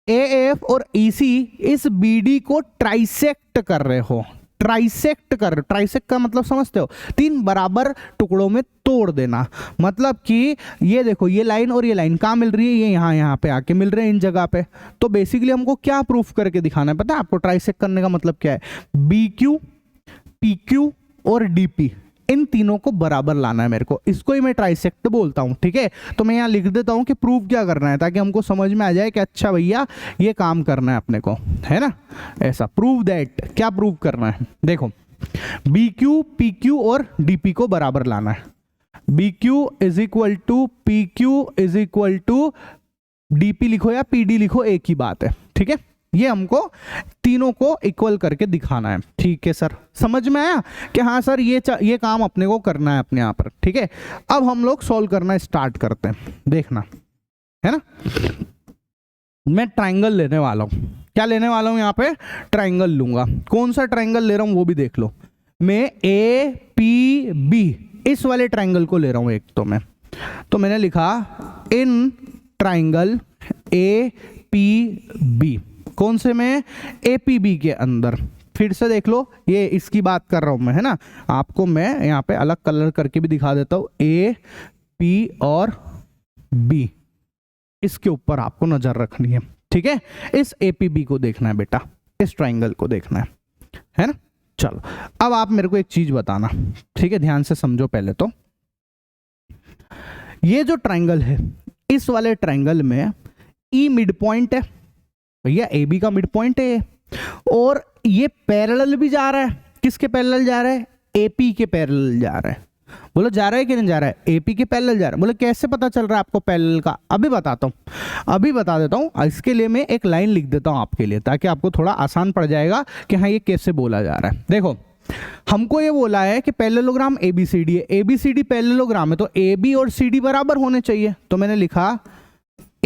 ए एफ और ई सी इस बी डी को ट्राइसेक्ट कर रहे हो। ट्राइसेक्ट कर रहे हो, ट्राइसेक्ट का मतलब समझते हो, 3 बराबर टुकड़ों में तोड़ देना। मतलब कि ये देखो, ये लाइन और ये लाइन कहाँ मिल रही है, ये यहाँ पे आके मिल रहे हैं इन जगह पे। तो बेसिकली हमको क्या प्रूफ करके दिखाना है पता है आपको? ट्राइसेक्ट करने का मतलब क्या है? बी क्यू, पी क्यू और डी पी, इन तीनों को बराबर लाना है मेरे को, इसको ही मैं ट्राइसेक्ट बोलता हूं, ठीक है। तो मैं यहाँ लिख देता हूं कि प्रूव क्या करना है, ताकि हमको समझ में आ जाए कि अच्छा भैया ये काम करना है अपने को, है ना। ऐसा प्रूव दैट, क्या प्रूव करना है? देखो, बी क्यू, पी क्यू और डी पी को बराबर लाना है। B Q is equal to P Q is equal to D P लिखो या पी डी लिखो, एक ही बात है, ठीक है। ये हमको तीनों को इक्वल करके दिखाना है, ठीक है सर। समझ में आया कि हाँ सर ये काम अपने को करना है अपने यहाँ पर, ठीक है। अब हम लोग सॉल्व करना स्टार्ट करते हैं, देखना है ना। मैं ट्राइंगल लेने वाला हूँ, क्या लेने वाला हूँ यहाँ पे? ट्राइंगल लूंगा। कौन सा ट्राइंगल ले रहा हूँ वो भी देख लो। मैं ए पी बी इस वाले ट्राइंगल को ले रहा हूँ एक। तो मैंने लिखा in triangle A P B, कौन से में? APB के अंदर। फिर से देख लो, ये इसकी बात कर रहा हूं मैं, है ना। आपको मैं यहाँ पे अलग कलर करके भी दिखा देता हूं। A, P और B, इसके ऊपर आपको नजर रखनी है, ठीक है। इस APB को देखना है बेटा, इस ट्राइंगल को देखना है ना। चलो अब आप मेरे को एक चीज बताना, ठीक है, ध्यान से समझो पहले। तो ये जो ट्राइंगल है, इस वाले ट्राइंगल में E मिड पॉइंट है भैया, ए बी का मिड पॉइंट है, और ये पैरेलल भी जा रहा है। किसके पैरेलल जा रहा है? एपी के पैरेलल जा रहा है। बोलो जा रहा है कि नहीं जा रहा है? एपी के पैरेलल जा रहा है। बोलो कैसे पता चल रहा है आपको पैरेलल का? अभी बताता हूँ, अभी बता देता हूँ। इसके लिए मैं एक लाइन लिख देता हूँ आपके लिए, ताकि आपको थोड़ा आसान पड़ जाएगा कि हाँ ये कैसे बोला जा रहा है। देखो, हमको ये बोला है कि पैरेललोग्राम ABCD है, ABCD पैरेललोग्राम है, तो AB और CD बराबर होने चाहिए। तो मैंने लिखा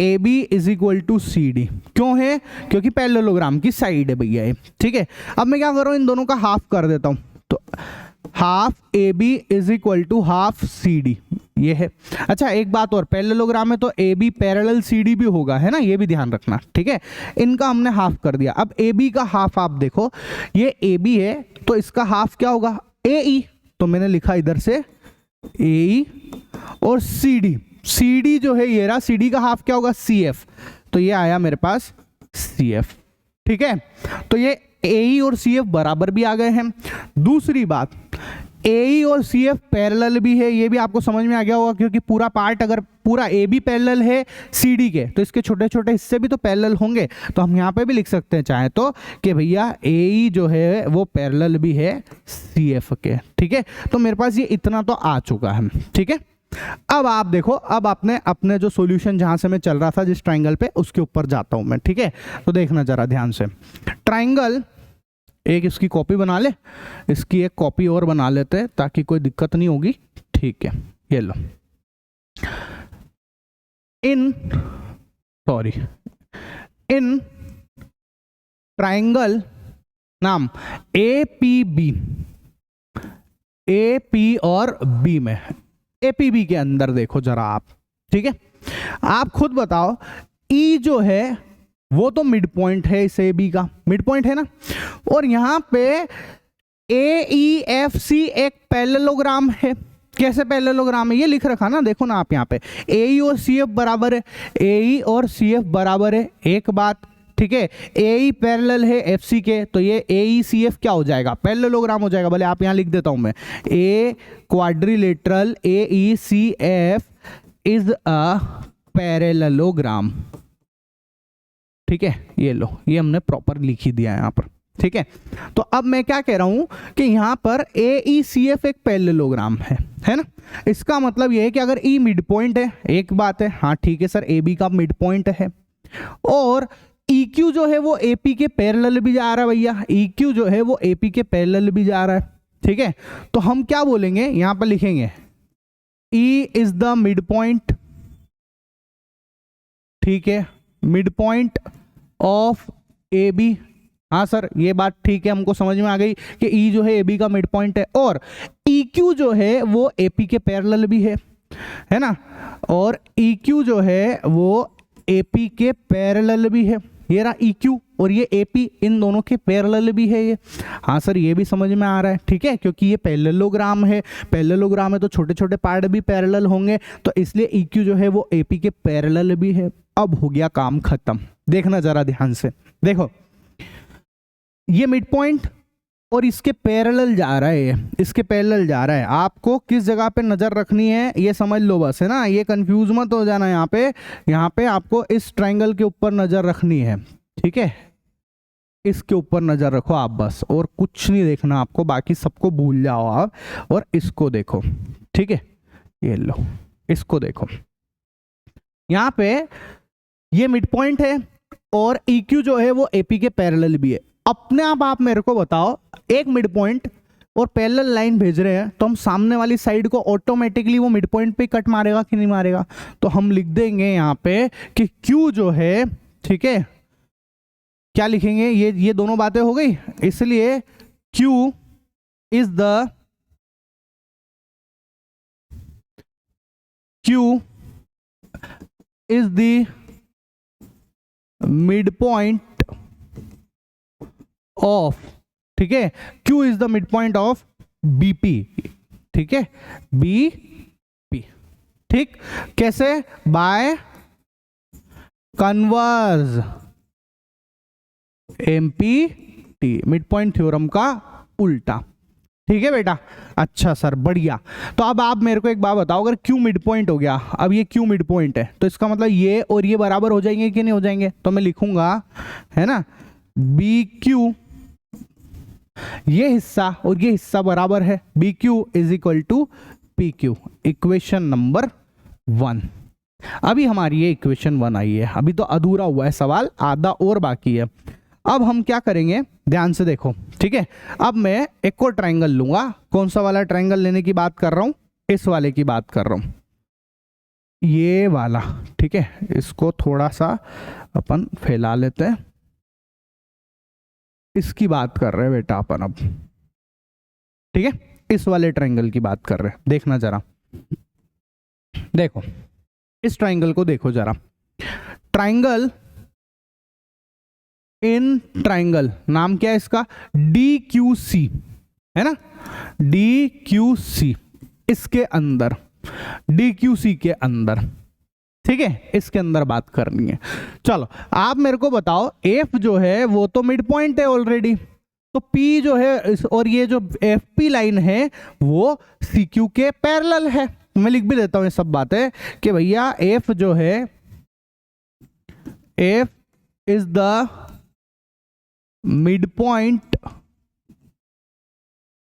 AB is equal to CD। क्यों है? क्योंकि पैरेललोग्राम की साइड है भैया ये, ठीक है। अब मैं क्या कर रहा हूँ, इन दोनों का हाफ कर देता हूँ। तो half AB is equal to half CD, ये है। अच्छा एक बात और, पैरेललोग्राम में तो AB पैरेलल CD भी होगा, है ना, ये भी ध्यान रखना, ठीक है। इनका हमने हाफ कर दिया। अब AB का हाफ आप देखो, ये AB है तो इसका हाफ क्या होगा? AE। तो मैंने लिखा इधर से AE और CD जो है ये रहा, CD का हाफ क्या होगा? CF। तो ये आया मेरे पास CF, ठीक है। तो ये AE और CF बराबर भी आ गए हैं। दूसरी बात, AE और CF पैरेलल भी है, ये भी आपको समझ में आ गया होगा, क्योंकि पूरा पार्ट, अगर पूरा AB पैरेलल है CD के, तो इसके छोटे छोटे हिस्से भी तो पैरेलल होंगे। तो हम यहाँ पे भी लिख सकते हैं चाहे तो कि भैया AE जो है वो पैरेलल भी है CF के, ठीक है। तो मेरे पास ये इतना तो आ चुका है, ठीक है। अब आप देखो, अब अपने जो सॉल्यूशन जहां से मैं चल रहा था जिस ट्राइंगल पे, उसके ऊपर जाता हूं मैं, ठीक है। तो देखना जरा ध्यान से, ट्राइंगल एक इसकी कॉपी बना ले, इसकी एक कॉपी और बना लेते हैं ताकि कोई दिक्कत नहीं होगी, ठीक है। ये लो, इन ट्राइंगल नाम APB, AP और B में, APB के अंदर देखो जरा आप, ठीक है। आप खुद बताओ, E जो है वो तो मिड पॉइंट है, इस AB का मिड पॉइंट है ना, और यहां पे AEFC एक पैरेललोग्राम है। कैसे पैरेललोग्राम है? ये लिख रखा ना, देखो ना आप यहाँ पे AE और CF बराबर है, AE और CF बराबर है, एक बात, ठीक है। AE पैरेलल है FC के, तो ये AECF क्या हो जाएगा? पैरेललोग्राम हो जाएगा। भले आप यहाँ लिख देता हूं मैं, A quadrilateral AECF is a parallelogram, ठीक है। ये लो, ये हमने प्रॉपर लिख ही दिया है यहाँ पर, ठीक है। तो अब मैं क्या कह रहा हूं कि यहाँ पर AECF एक पैरेललोग्राम है ना। इसका मतलब ये है कि अगर E मिड पॉइंट है, एक बात है, हाँ ठीक है सर, AB का मिड पॉइंट है, और EQ जो है वो AP के पैरेलल भी जा रहा है भैया, EQ जो है वो AP के पैरेलल भी जा रहा है, ठीक है। तो हम क्या बोलेंगे, यहां पर लिखेंगे E is the mid point, ठीक है, मिड पॉइंट ऑफ AB। हाँ सर ये बात ठीक है, हमको समझ में आ गई कि E जो है AB का मिड पॉइंट है, और EQ जो है वो AP के पैरेलल भी है, है ना, और EQ जो है वो AP के पैरेलल भी है। ये रहा EQ और ये AP, इन दोनों के पैरेलल भी है ये। हाँ सर ये भी समझ में आ रहा है, ठीक है, क्योंकि ये पैरेललोग्राम है, पैरेललोग्राम है तो छोटे छोटे पार्ट भी पैरेलल होंगे, तो इसलिए EQ जो है वो AP के पैरेलल भी है। अब हो गया काम खत्म। देखना जरा ध्यान से, देखो ये मिड पॉइंट और इसके पैरेलल जा रहा है, इसके पैरेलल जा रहा है। आपको किस जगह पे नजर रखनी है ये समझ लो बस, है ना, ये कंफ्यूज मत हो जाना। यहाँ पे आपको इस ट्रायंगल के ऊपर नजर रखनी है, ठीक है, इसके ऊपर नजर रखो आप बस, और कुछ नहीं देखना आपको, बाकी सबको भूल जाओ आप, और इसको देखो, ठीक है, ये लो इसको देखो। यहाँ पे ये मिड पॉइंट है और EQ जो है वो AP के पैरेलल भी है। अपने आप मेरे को बताओ, एक मिड पॉइंट और पैरेलल लाइन भेज रहे हैं तो हम सामने वाली साइड को ऑटोमेटिकली वो मिड पॉइंट पे कट मारेगा कि नहीं मारेगा? तो हम लिख देंगे यहाँ पे कि Q जो है, ठीक है, क्या लिखेंगे, ये दोनों बातें हो गई, इसलिए Q is the mid point of, ठीक है, Q is the mid point of BP, ठीक है, BP, ठीक, कैसे? By converse MPT, mid point theorem का उल्टा, ठीक है बेटा। अच्छा सर बढ़िया। तो अब आप मेरे को एक बात बताओ, अगर Q मिड पॉइंट हो गया, अब ये Q मिड पॉइंट है तो इसका मतलब ये और ये बराबर हो जाएंगे कि नहीं हो जाएंगे? तो मैं लिखूंगा, है ना, BQ, ये हिस्सा और ये हिस्सा बराबर है, BQ is equal to PQ, equation number 1। अभी हमारी ये इक्वेशन 1 आई है, अभी तो अधूरा हुआ है सवाल, आधा और बाकी है। अब हम क्या करेंगे, ध्यान से देखो, ठीक है। अब मैं एक और ट्रायंगल लूंगा। कौन सा वाला ट्रायंगल लेने की बात कर रहा हूं? इस वाले की बात कर रहा हूं, ये वाला, ठीक है। इसको थोड़ा सा अपन फैला लेते हैं, इसकी बात कर रहे हैं बेटा अपन अब, ठीक है, इस वाले ट्रायंगल की बात कर रहे हैं। देखना जरा, देखो इस ट्रायंगल को देखो जरा, ट्रायंगल इन ट्रायंगल, नाम क्या है इसका? DQC, है ना, DQC, इसके अंदर, DQC के अंदर, ठीक है, इसके अंदर बात करनी है। चलो आप मेरे को बताओ, F जो है वो तो मिड पॉइंट है ऑलरेडी, तो P जो है और ये जो FP लाइन है वो CQ के पैरेलल है। मैं लिख भी देता हूं ये सब बातें कि भैया F जो है, F is the mid point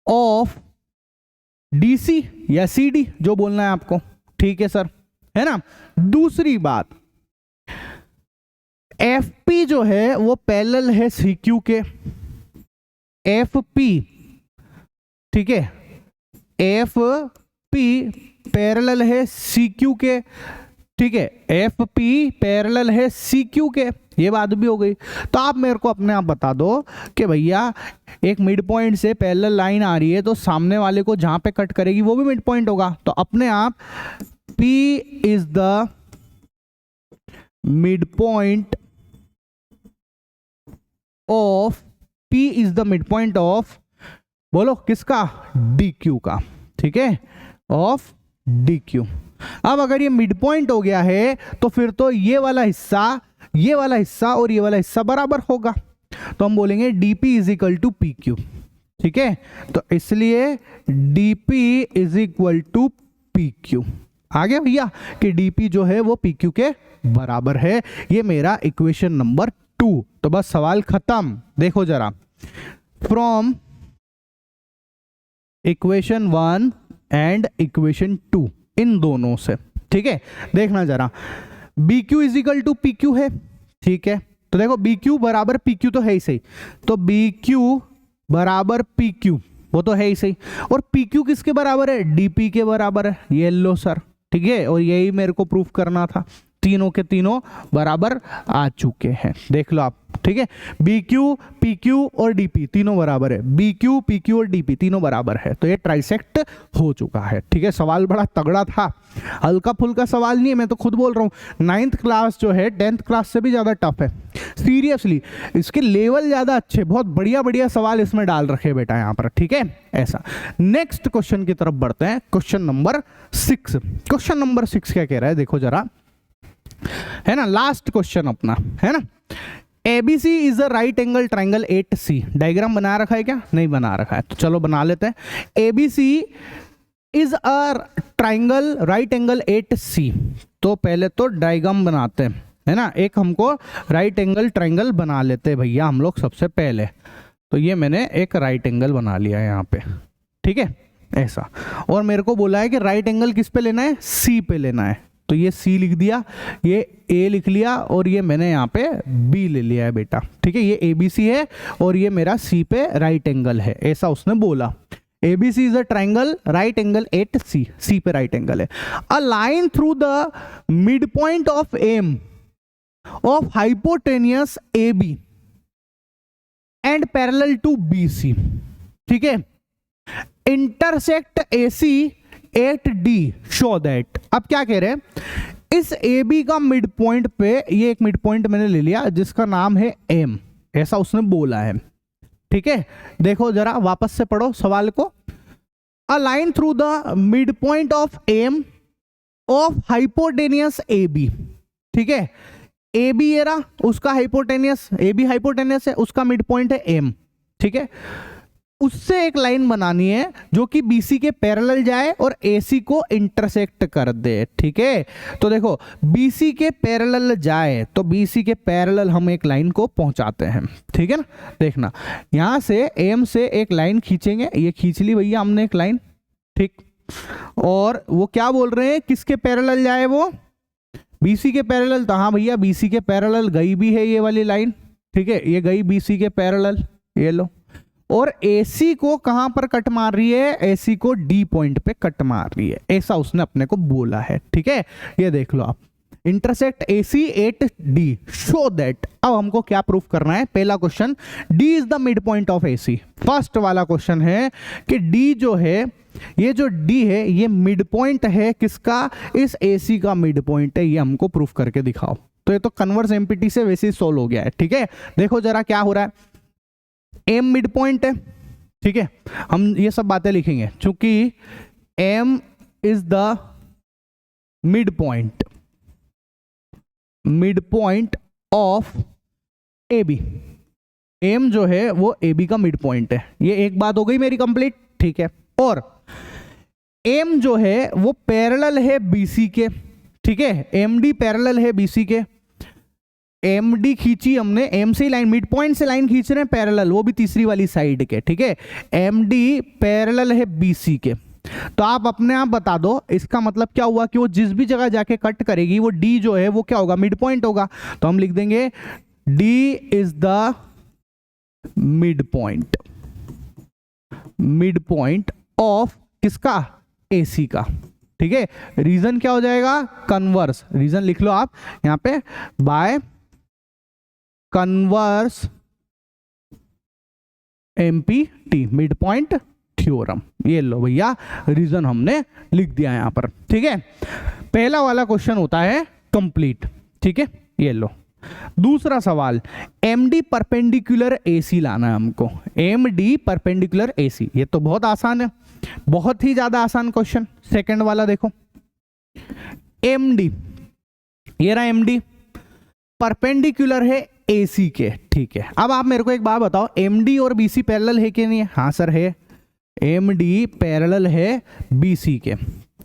of DC या CD, जो बोलना है आपको, ठीक है सर, है ना। दूसरी बात, FP जो है वो पैरेलल है CQ के, FP, ठीक है, FP पैरेलल है CQ के, ठीक है, FP पैरेलल है CQ के, ये बात भी हो गई। तो आप मेरे को अपने आप बता दो कि भैया एक मिड पॉइंट से पैरेलल लाइन आ रही है तो सामने वाले को जहां पे कट करेगी वो भी मिड पॉइंट होगा। तो अपने आप P is the mid point of, P is the mid point of, बोलो किसका? DQ का, ठीक है, ऑफ DQ। अब अगर ये मिड पॉइंट हो गया है तो फिर तो ये वाला हिस्सा, ये वाला हिस्सा और ये वाला हिस्सा बराबर होगा, तो हम बोलेंगे DP is equal to PQ, ठीक है। तो इसलिए DP is equal to PQ, आ गया भैया कि DP जो है वो PQ के बराबर है। ये मेरा इक्वेशन नंबर 2। तो बस सवाल खत्म। देखो जरा, फ्रॉम इक्वेशन 1 एंड इक्वेशन 2, इन दोनों से, ठीक है, देखना जरा, BQ is equal to PQ है, ठीक है। तो देखो BQ बराबर PQ तो है ही सही, तो BQ बराबर PQ वो तो है ही सही, और PQ किसके बराबर है? DP के बराबर है। ये लो सर, ठीक है, और यही मेरे को प्रूफ करना था। तीनों के तीनों बराबर आ चुके हैं, देख लो आप ठीक है। बी क्यू, पी क्यू और डीपी तीनों बराबर है, बी क्यू, पी क्यू और डीपी तीनों बराबर है, तो ये ट्राइसेक्ट हो चुका है। ठीक है, सवाल बड़ा तगड़ा था, हल्का फुल्का सवाल नहीं है, मैं तो खुद बोल रहा हूँ 9th क्लास जो है 10th क्लास से भी ज़्यादा टफ है, सीरियसली इसके लेवल ज़्यादा अच्छे, बहुत बढ़िया बढ़िया सवाल इसमें डाल रखे बेटा यहाँ पर। ठीक है, ऐसा। नेक्स्ट क्वेश्चन की तरफ बढ़ते हैं, क्वेश्चन नंबर 6। क्वेश्चन नंबर 6 क्या कह रहा है देखो जरा, है ना, लास्ट क्वेश्चन अपना, है ना। ABC is a right angle triangle 8C। Diagram बना रखा है क्या? नहीं बना रखा है, तो चलो बना लेते हैं। ABC is a triangle right angle 8C। तो पहले तो डायग्राम बनाते हैं, है ना, एक हमको राइट एंगल ट्राइंगल बना लेते हैं भैया हम लोग सबसे पहले। तो ये मैंने एक राइट एंगल बना लिया है यहाँ पे, ठीक है, ऐसा। और मेरे को बोला है कि राइट एंगल किस पे लेना है? C पे लेना है, तो ये C लिख दिया, ये A लिख लिया और ये मैंने यहाँ पे B ले लिया है बेटा। ठीक है, ये ABC है और ये मेरा C पे राइट एंगल है, ऐसा उसने बोला। ABC is a triangle right angle 8C, C पे राइट एंगल है। A line through the mid point of M of hypotenuse AB and parallel to BC। ठीक है, intersect AC at D, show that. अब क्या कह रहे हैं, इस AB का मिड पॉइंट पे, ये एक मिड पॉइंट मैंने ले लिया जिसका नाम है M, ऐसा उसने बोला है। ठीक है, देखो जरा वापस से पढ़ो सवाल को। A line through the mid point of M of hypotenuse AB। ठीक है, AB ये रहा, उसका हाइपोटेनियस, AB हाइपोटेनियस है, उसका मिड पॉइंट है M। ठीक है, उससे एक लाइन बनानी है जो कि BC के पैरेलल जाए और AC को इंटरसेक्ट कर दे। ठीक है, तो देखो BC के पैरेलल जाए तो BC के पैरेलल हम एक लाइन को पहुंचाते हैं। ठीक है ना, देखना यहां से M से एक लाइन खींचेंगे, ये खींच ली भैया हमने एक लाइन। ठीक, और वो क्या बोल रहे हैं, किसके पैरेलल जाए वो? BC के पैरेलल। तो हाँ भैया, BC के पैरेलल गई भी है ये वाली लाइन। ठीक है, ये गई BC के पैरेलल, ये लो। और AC को कहां पर कट मार रही है? AC को D पॉइंट पे कट मार रही है, ऐसा उसने अपने को बोला है। ठीक है, ये देख लो आप, intersect AC at D, show that. अब हमको क्या प्रूफ करना है? पहला question, D is the mid point of AC। First वाला क्वेश्चन है कि D जो है, ये जो D है ये मिड पॉइंट है किसका? इस AC का मिड पॉइंट है, ये हमको प्रूफ करके दिखाओ। तो ये तो कन्वर्स MPT से वैसे ही सोल्व हो गया है। ठीक है, देखो जरा क्या हो रहा है। M मिड पॉइंट है, ठीक है, हम ये सब बातें लिखेंगे चूंकि M is the mid point of AB। M जो है वो AB का मिड पॉइंट है, ये एक बात हो गई मेरी कंप्लीट। ठीक है, और M जो है वो पैरेलल है BC के। ठीक है, MD पैरेलल है BC के। MD खींची हमने, M से लाइन, मिड पॉइंट से लाइन खींच रहे हैं पैरेलल, वो भी तीसरी वाली साइड के। ठीक है, MD पैरेलल है BC के। तो आप अपने आप बता दो इसका मतलब क्या हुआ कि वो जिस भी जगह जाके कट करेगी वो D जो है वो क्या होगा? मिड पॉइंट होगा। तो हम लिख देंगे D is the mid point of किसका? AC का। ठीक है, रीजन क्या हो जाएगा? कन्वर्स। रीजन लिख लो आप यहां पे, bye converse MPT, mid point theorem. ये लो भैया, रीजन हमने लिख दिया यहां पर। ठीक है, पहला वाला क्वेश्चन होता है कंप्लीट। ठीक है, ये लो। दूसरा सवाल, MD परपेंडिकुलर AC लाना है हमको। MD परपेंडिकुलर AC, ये तो बहुत आसान है, बहुत ही ज्यादा आसान क्वेश्चन। सेकंड वाला देखो, MD, ये रहा MD, परपेंडिकुलर है AC के। ठीक है, अब आप मेरे को एक बात बताओ, MD और BC पैरेलल है कि नहीं है? हाँ सर है, MD पैरेलल है BC के।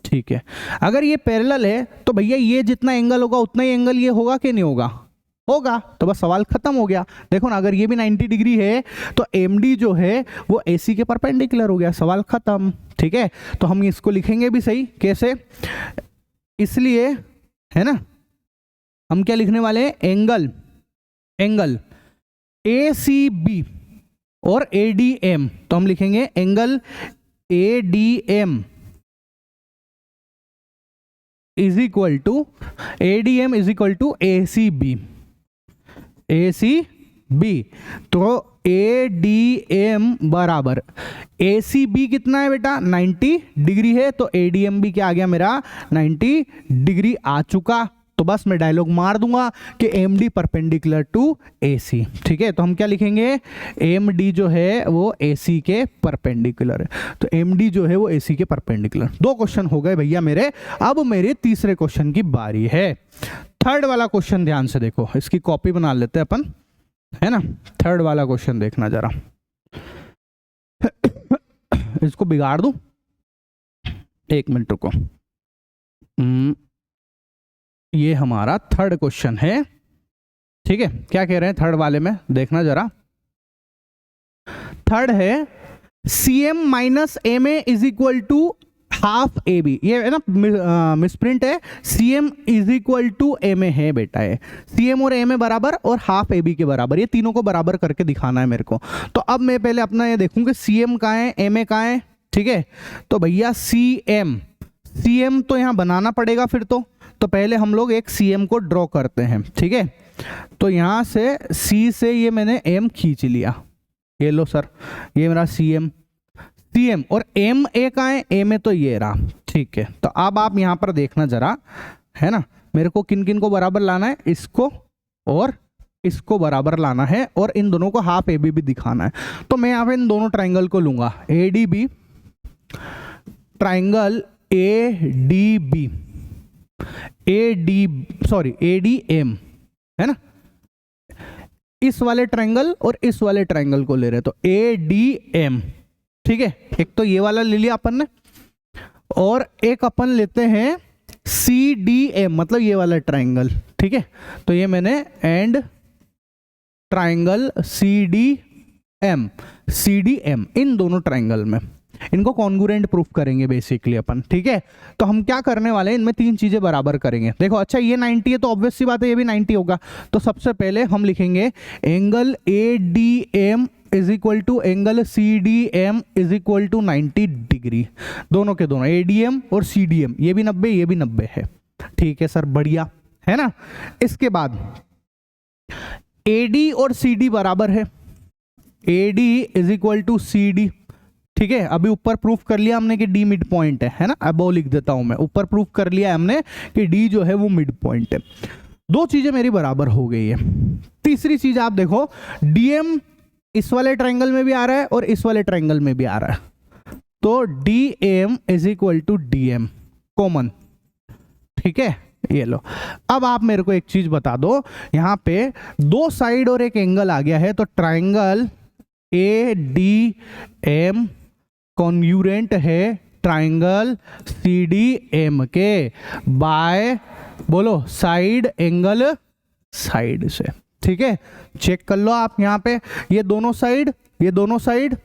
ठीक है, अगर ये पैरेलल है तो भैया ये जितना एंगल होगा उतना ही एंगल ये होगा कि नहीं होगा? होगा। तो बस सवाल खत्म हो गया। देखो ना, अगर ये भी 90 डिग्री है तो MD जो है वो AC के परपेंडिकुलर हो गया, सवाल खत्म। ठीक है, तो हम इसको लिखेंगे भी सही, कैसे? इसलिए है ना, हम क्या लिखने वाले हैं? एंगल ACB और ADM। तो हम लिखेंगे angle ADM is equal to ACB। B, तो ए डी एम बराबर ए सी बी कितना है बेटा 90 डिग्री है, तो ए डी एम भी क्या आ गया मेरा 90 डिग्री आ चुका। तो बस मैं डायलॉग मार दूंगा कि एम डी परपेंडिकुलर टू ए सी। ठीक है, तो हम क्या लिखेंगे, एम डी जो है वो ए सी के परपेंडिकुलर है, तो एम डी जो है वो ए सी के परपेंडिकुलर। 2 क्वेश्चन हो गए भैया मेरे। अब मेरे तीसरे क्वेश्चन की बारी है। थर्ड वाला क्वेश्चन ध्यान से देखो, इसकी कॉपी बना लेते हैं अपन, है ना। थर्ड वाला क्वेश्चन देखना जरा, इसको बिगाड़ दूं, 1 मिनट रुको। ये हमारा थर्ड क्वेश्चन है। ठीक है, क्या कह रहे हैं थर्ड वाले में, देखना जरा। थर्ड है C M minus M A is equal to half A B. ये है ना मिसप्रिंट है, C M is equal to M A है बेटा, है सी एम और एम ए बराबर और हाफ ए बी के बराबर, ये तीनों को बराबर करके दिखाना है मेरे को। तो अब मैं पहले अपना ये देखूं कि सी एम कहाँ है, एम ए कहाँ है। ठीक है, तो भैया सी एम तो यहाँ बनाना पड़ेगा फिर तो पहले हम लोग एक सी एम को ड्रॉ करते हैं। ठीक है, तो यहाँ से सी से ये मैंने एम खींच लिया, ये लो सर, ये मेरा सी एम और एम ए का है, एम ए तो ये रहा। ठीक है, तो अब आप यहाँ पर देखना जरा, है ना, मेरे को किन किन को बराबर लाना है, इसको और इसको बराबर लाना है, और इन दोनों को हाफ ए बी भी दिखाना है। तो मैं यहाँ पे इन दोनों ट्राइंगल को लूंगा, A D B, triangle A D B, A D M, है ना, इस वाले ट्रायंगल और इस वाले ट्रायंगल को ले रहे, तो ए डी एम। ठीक है, एक तो ये वाला ले लिया अपन ने, और एक अपन लेते हैं सी डी एम, मतलब ये वाला ट्रायंगल। ठीक है, तो ये मैंने and triangle C D M इन दोनों ट्रायंगल में इनको कॉन्ग्रुएंट प्रूफ करेंगे बेसिकली अपन। ठीक है, तो हम क्या करने वाले हैं, इनमें 3 चीजें बराबर करेंगे। देखो, अच्छा ये 90 है तो ऑब्वियस सी बात है ये भी 90 होगा। तो सबसे पहले हम लिखेंगे angle A D M is equal to angle C D M is equal to 90 degree, दोनों के दोनों ए डी एम और सी डी एम, ये भी 90 ये भी 90 है। ठीक है सर, बढ़िया है ना। इसके बाद ए डी और सी डी बराबर है, A D is equal to C D. ठीक है, अभी ऊपर प्रूफ कर लिया हमने कि डी मिड पॉइंट है ना। अब वो लिख देता हूं मैं, ऊपर प्रूफ कर लिया हमने कि डी जो है वो मिड पॉइंट है। 2 चीजें मेरी बराबर हो गई है। तीसरी चीज आप देखो, डीएम इस वाले ट्रायंगल में भी आ रहा है और इस वाले ट्रायंगल में भी आ रहा है, तो D M is equal to D M common. ठीक है, ये लो। अब आप मेरे को एक चीज बता दो, यहां पे 2 साइड और एक एंगल आ गया है, तो triangle A D M congruent है ट्रायंगल सी डी एम के बाय, बोलो, साइड एंगल साइड से। ठीक है, चेक कर लो आप यहाँ पे, ये दोनों साइड, ये दोनों साइड,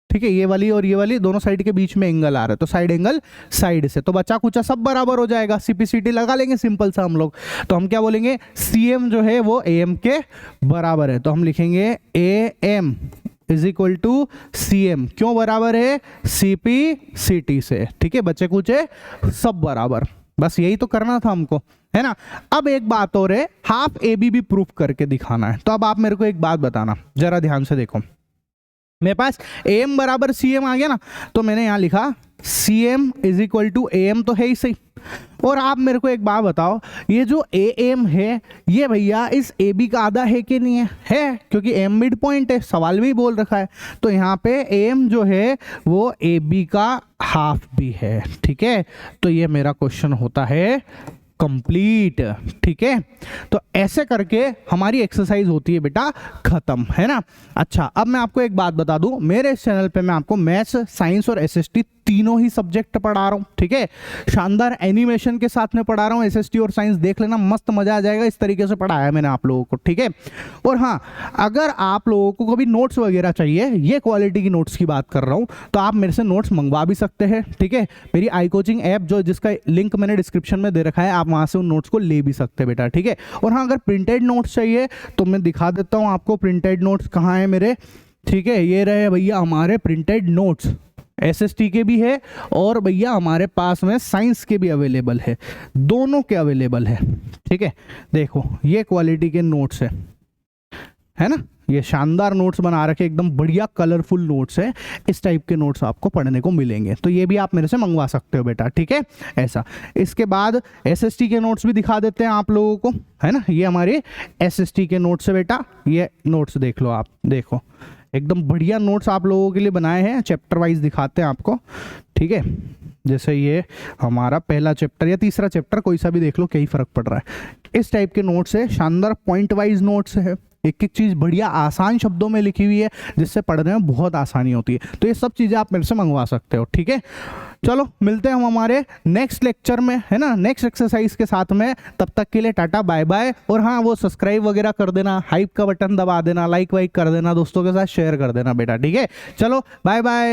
ठीक है, ये वाली और ये वाली दोनों साइड के बीच में एंगल आ रहा है, तो साइड एंगल साइड से, तो बचा कुचा सब बराबर हो जाएगा। सीपीसीटी लगा लेंगे सिंपल सा हम लोग। तो हम क्या बोलेंगे, सीएम जो है वो एएम के बराबर है, तो हम लिखेंगे AM is equal to C M. क्यों बराबर है, सीपी सीटी से। ठीक है, बच्चे कुचे सब बराबर, बस यही तो करना था हमको, है ना। अब एक बात और है, हाफ ए बी भी प्रूफ करके दिखाना है। तो अब आप मेरे को एक बात बताना, जरा ध्यान से देखो, मेरे पास एम बराबर सी एम आ गया ना, तो मैंने यहां लिखा C M is equal to A M, तो है ही सही। और आप मेरे को एक बात बताओ, ये जो ए एम है ये भैया इस ए बी का आधा है कि नहीं है? है, क्योंकि एम मिड पॉइंट है, सवाल भी बोल रखा है। तो यहाँ पे एम जो है वो ए बी का हाफ भी है। ठीक है, तो ये मेरा क्वेश्चन होता है कंप्लीट। ठीक है, तो ऐसे करके हमारी एक्सरसाइज होती है बेटा खत्म, है ना। अच्छा, अब मैं आपको एक बात बता दूं, मेरे इस चैनल पे मैं आपको मैथ्स, साइंस और एसएसटी तीनों ही सब्जेक्ट पढ़ा रहा हूं। ठीक है, शानदार एनिमेशन के साथ में पढ़ा रहा हूं। एसएसटी और साइंस देख लेना, मस्त मजा आ जाएगा। इस तरीके से पढ़ाया मैंने आप लोगों को। ठीक है, और हाँ, अगर आप लोगों को कभी नोट्स वगैरह चाहिए, ये क्वालिटी की नोट्स की बात कर रहा हूं, तो आप मेरे से नोट्स मंगवा भी सकते हैं। ठीक है, मेरी आई कोचिंग ऐप जो जिसका लिंक मैंने डिस्क्रिप्शन में दे रखा है, आप वहां से उन नोट्स को ले भी सकते हैं बेटा। ठीक है, और हाँ, अगर प्रिंटेड नोट्स चाहिए तो मैं दिखा देता हूँ आपको प्रिंटेड नोट्स कहाँ है मेरे। ठीक है, ये रहे भैया हमारे प्रिंटेड नोट्स, एसएसटी के भी है और भैया हमारे पास में साइंस के भी अवेलेबल है, दोनों के अवेलेबल है। ठीक है, देखो ये क्वालिटी के नोट्स है ना, ये शानदार नोट्स बना रखे, एकदम बढ़िया कलरफुल नोट्स है। इस टाइप के नोट्स आपको पढ़ने को मिलेंगे, तो ये भी आप मेरे से मंगवा सकते हो बेटा, ठीक है ऐसा। इसके बाद एसएसटी के नोट्स भी दिखा देते हैं आप लोगों को, है ना। ये हमारे एसएसटी के नोट्स है बेटा, ये नोट्स देख लो आप, देखो एकदम बढ़िया नोट्स आप लोगों के लिए बनाए हैं, चैप्टर वाइज दिखाते हैं आपको, ठीक है। जैसे ये हमारा पहला चैप्टर या तीसरा चैप्टर, कोई सा भी देख लो, क्या ही फर्क पड़ रहा है। इस टाइप के नोट्स है, शानदार पॉइंट वाइज नोट्स है, एक एक चीज़ बढ़िया आसान शब्दों में लिखी हुई है, जिससे पढ़ने में बहुत आसानी होती है। तो ये सब चीज़ें आप मेरे से मंगवा सकते हो, ठीक है। चलो मिलते हैं हम हमारे नेक्स्ट लेक्चर में, है ना, नेक्स्ट एक्सरसाइज के साथ में। तब तक के लिए टाटा बाय बाय। और हाँ, वो सब्सक्राइब वगैरह कर देना, हाइप का बटन दबा देना, लाइक वाइक कर देना, दोस्तों के साथ शेयर कर देना बेटा, ठीक है। चलो बाय बाय।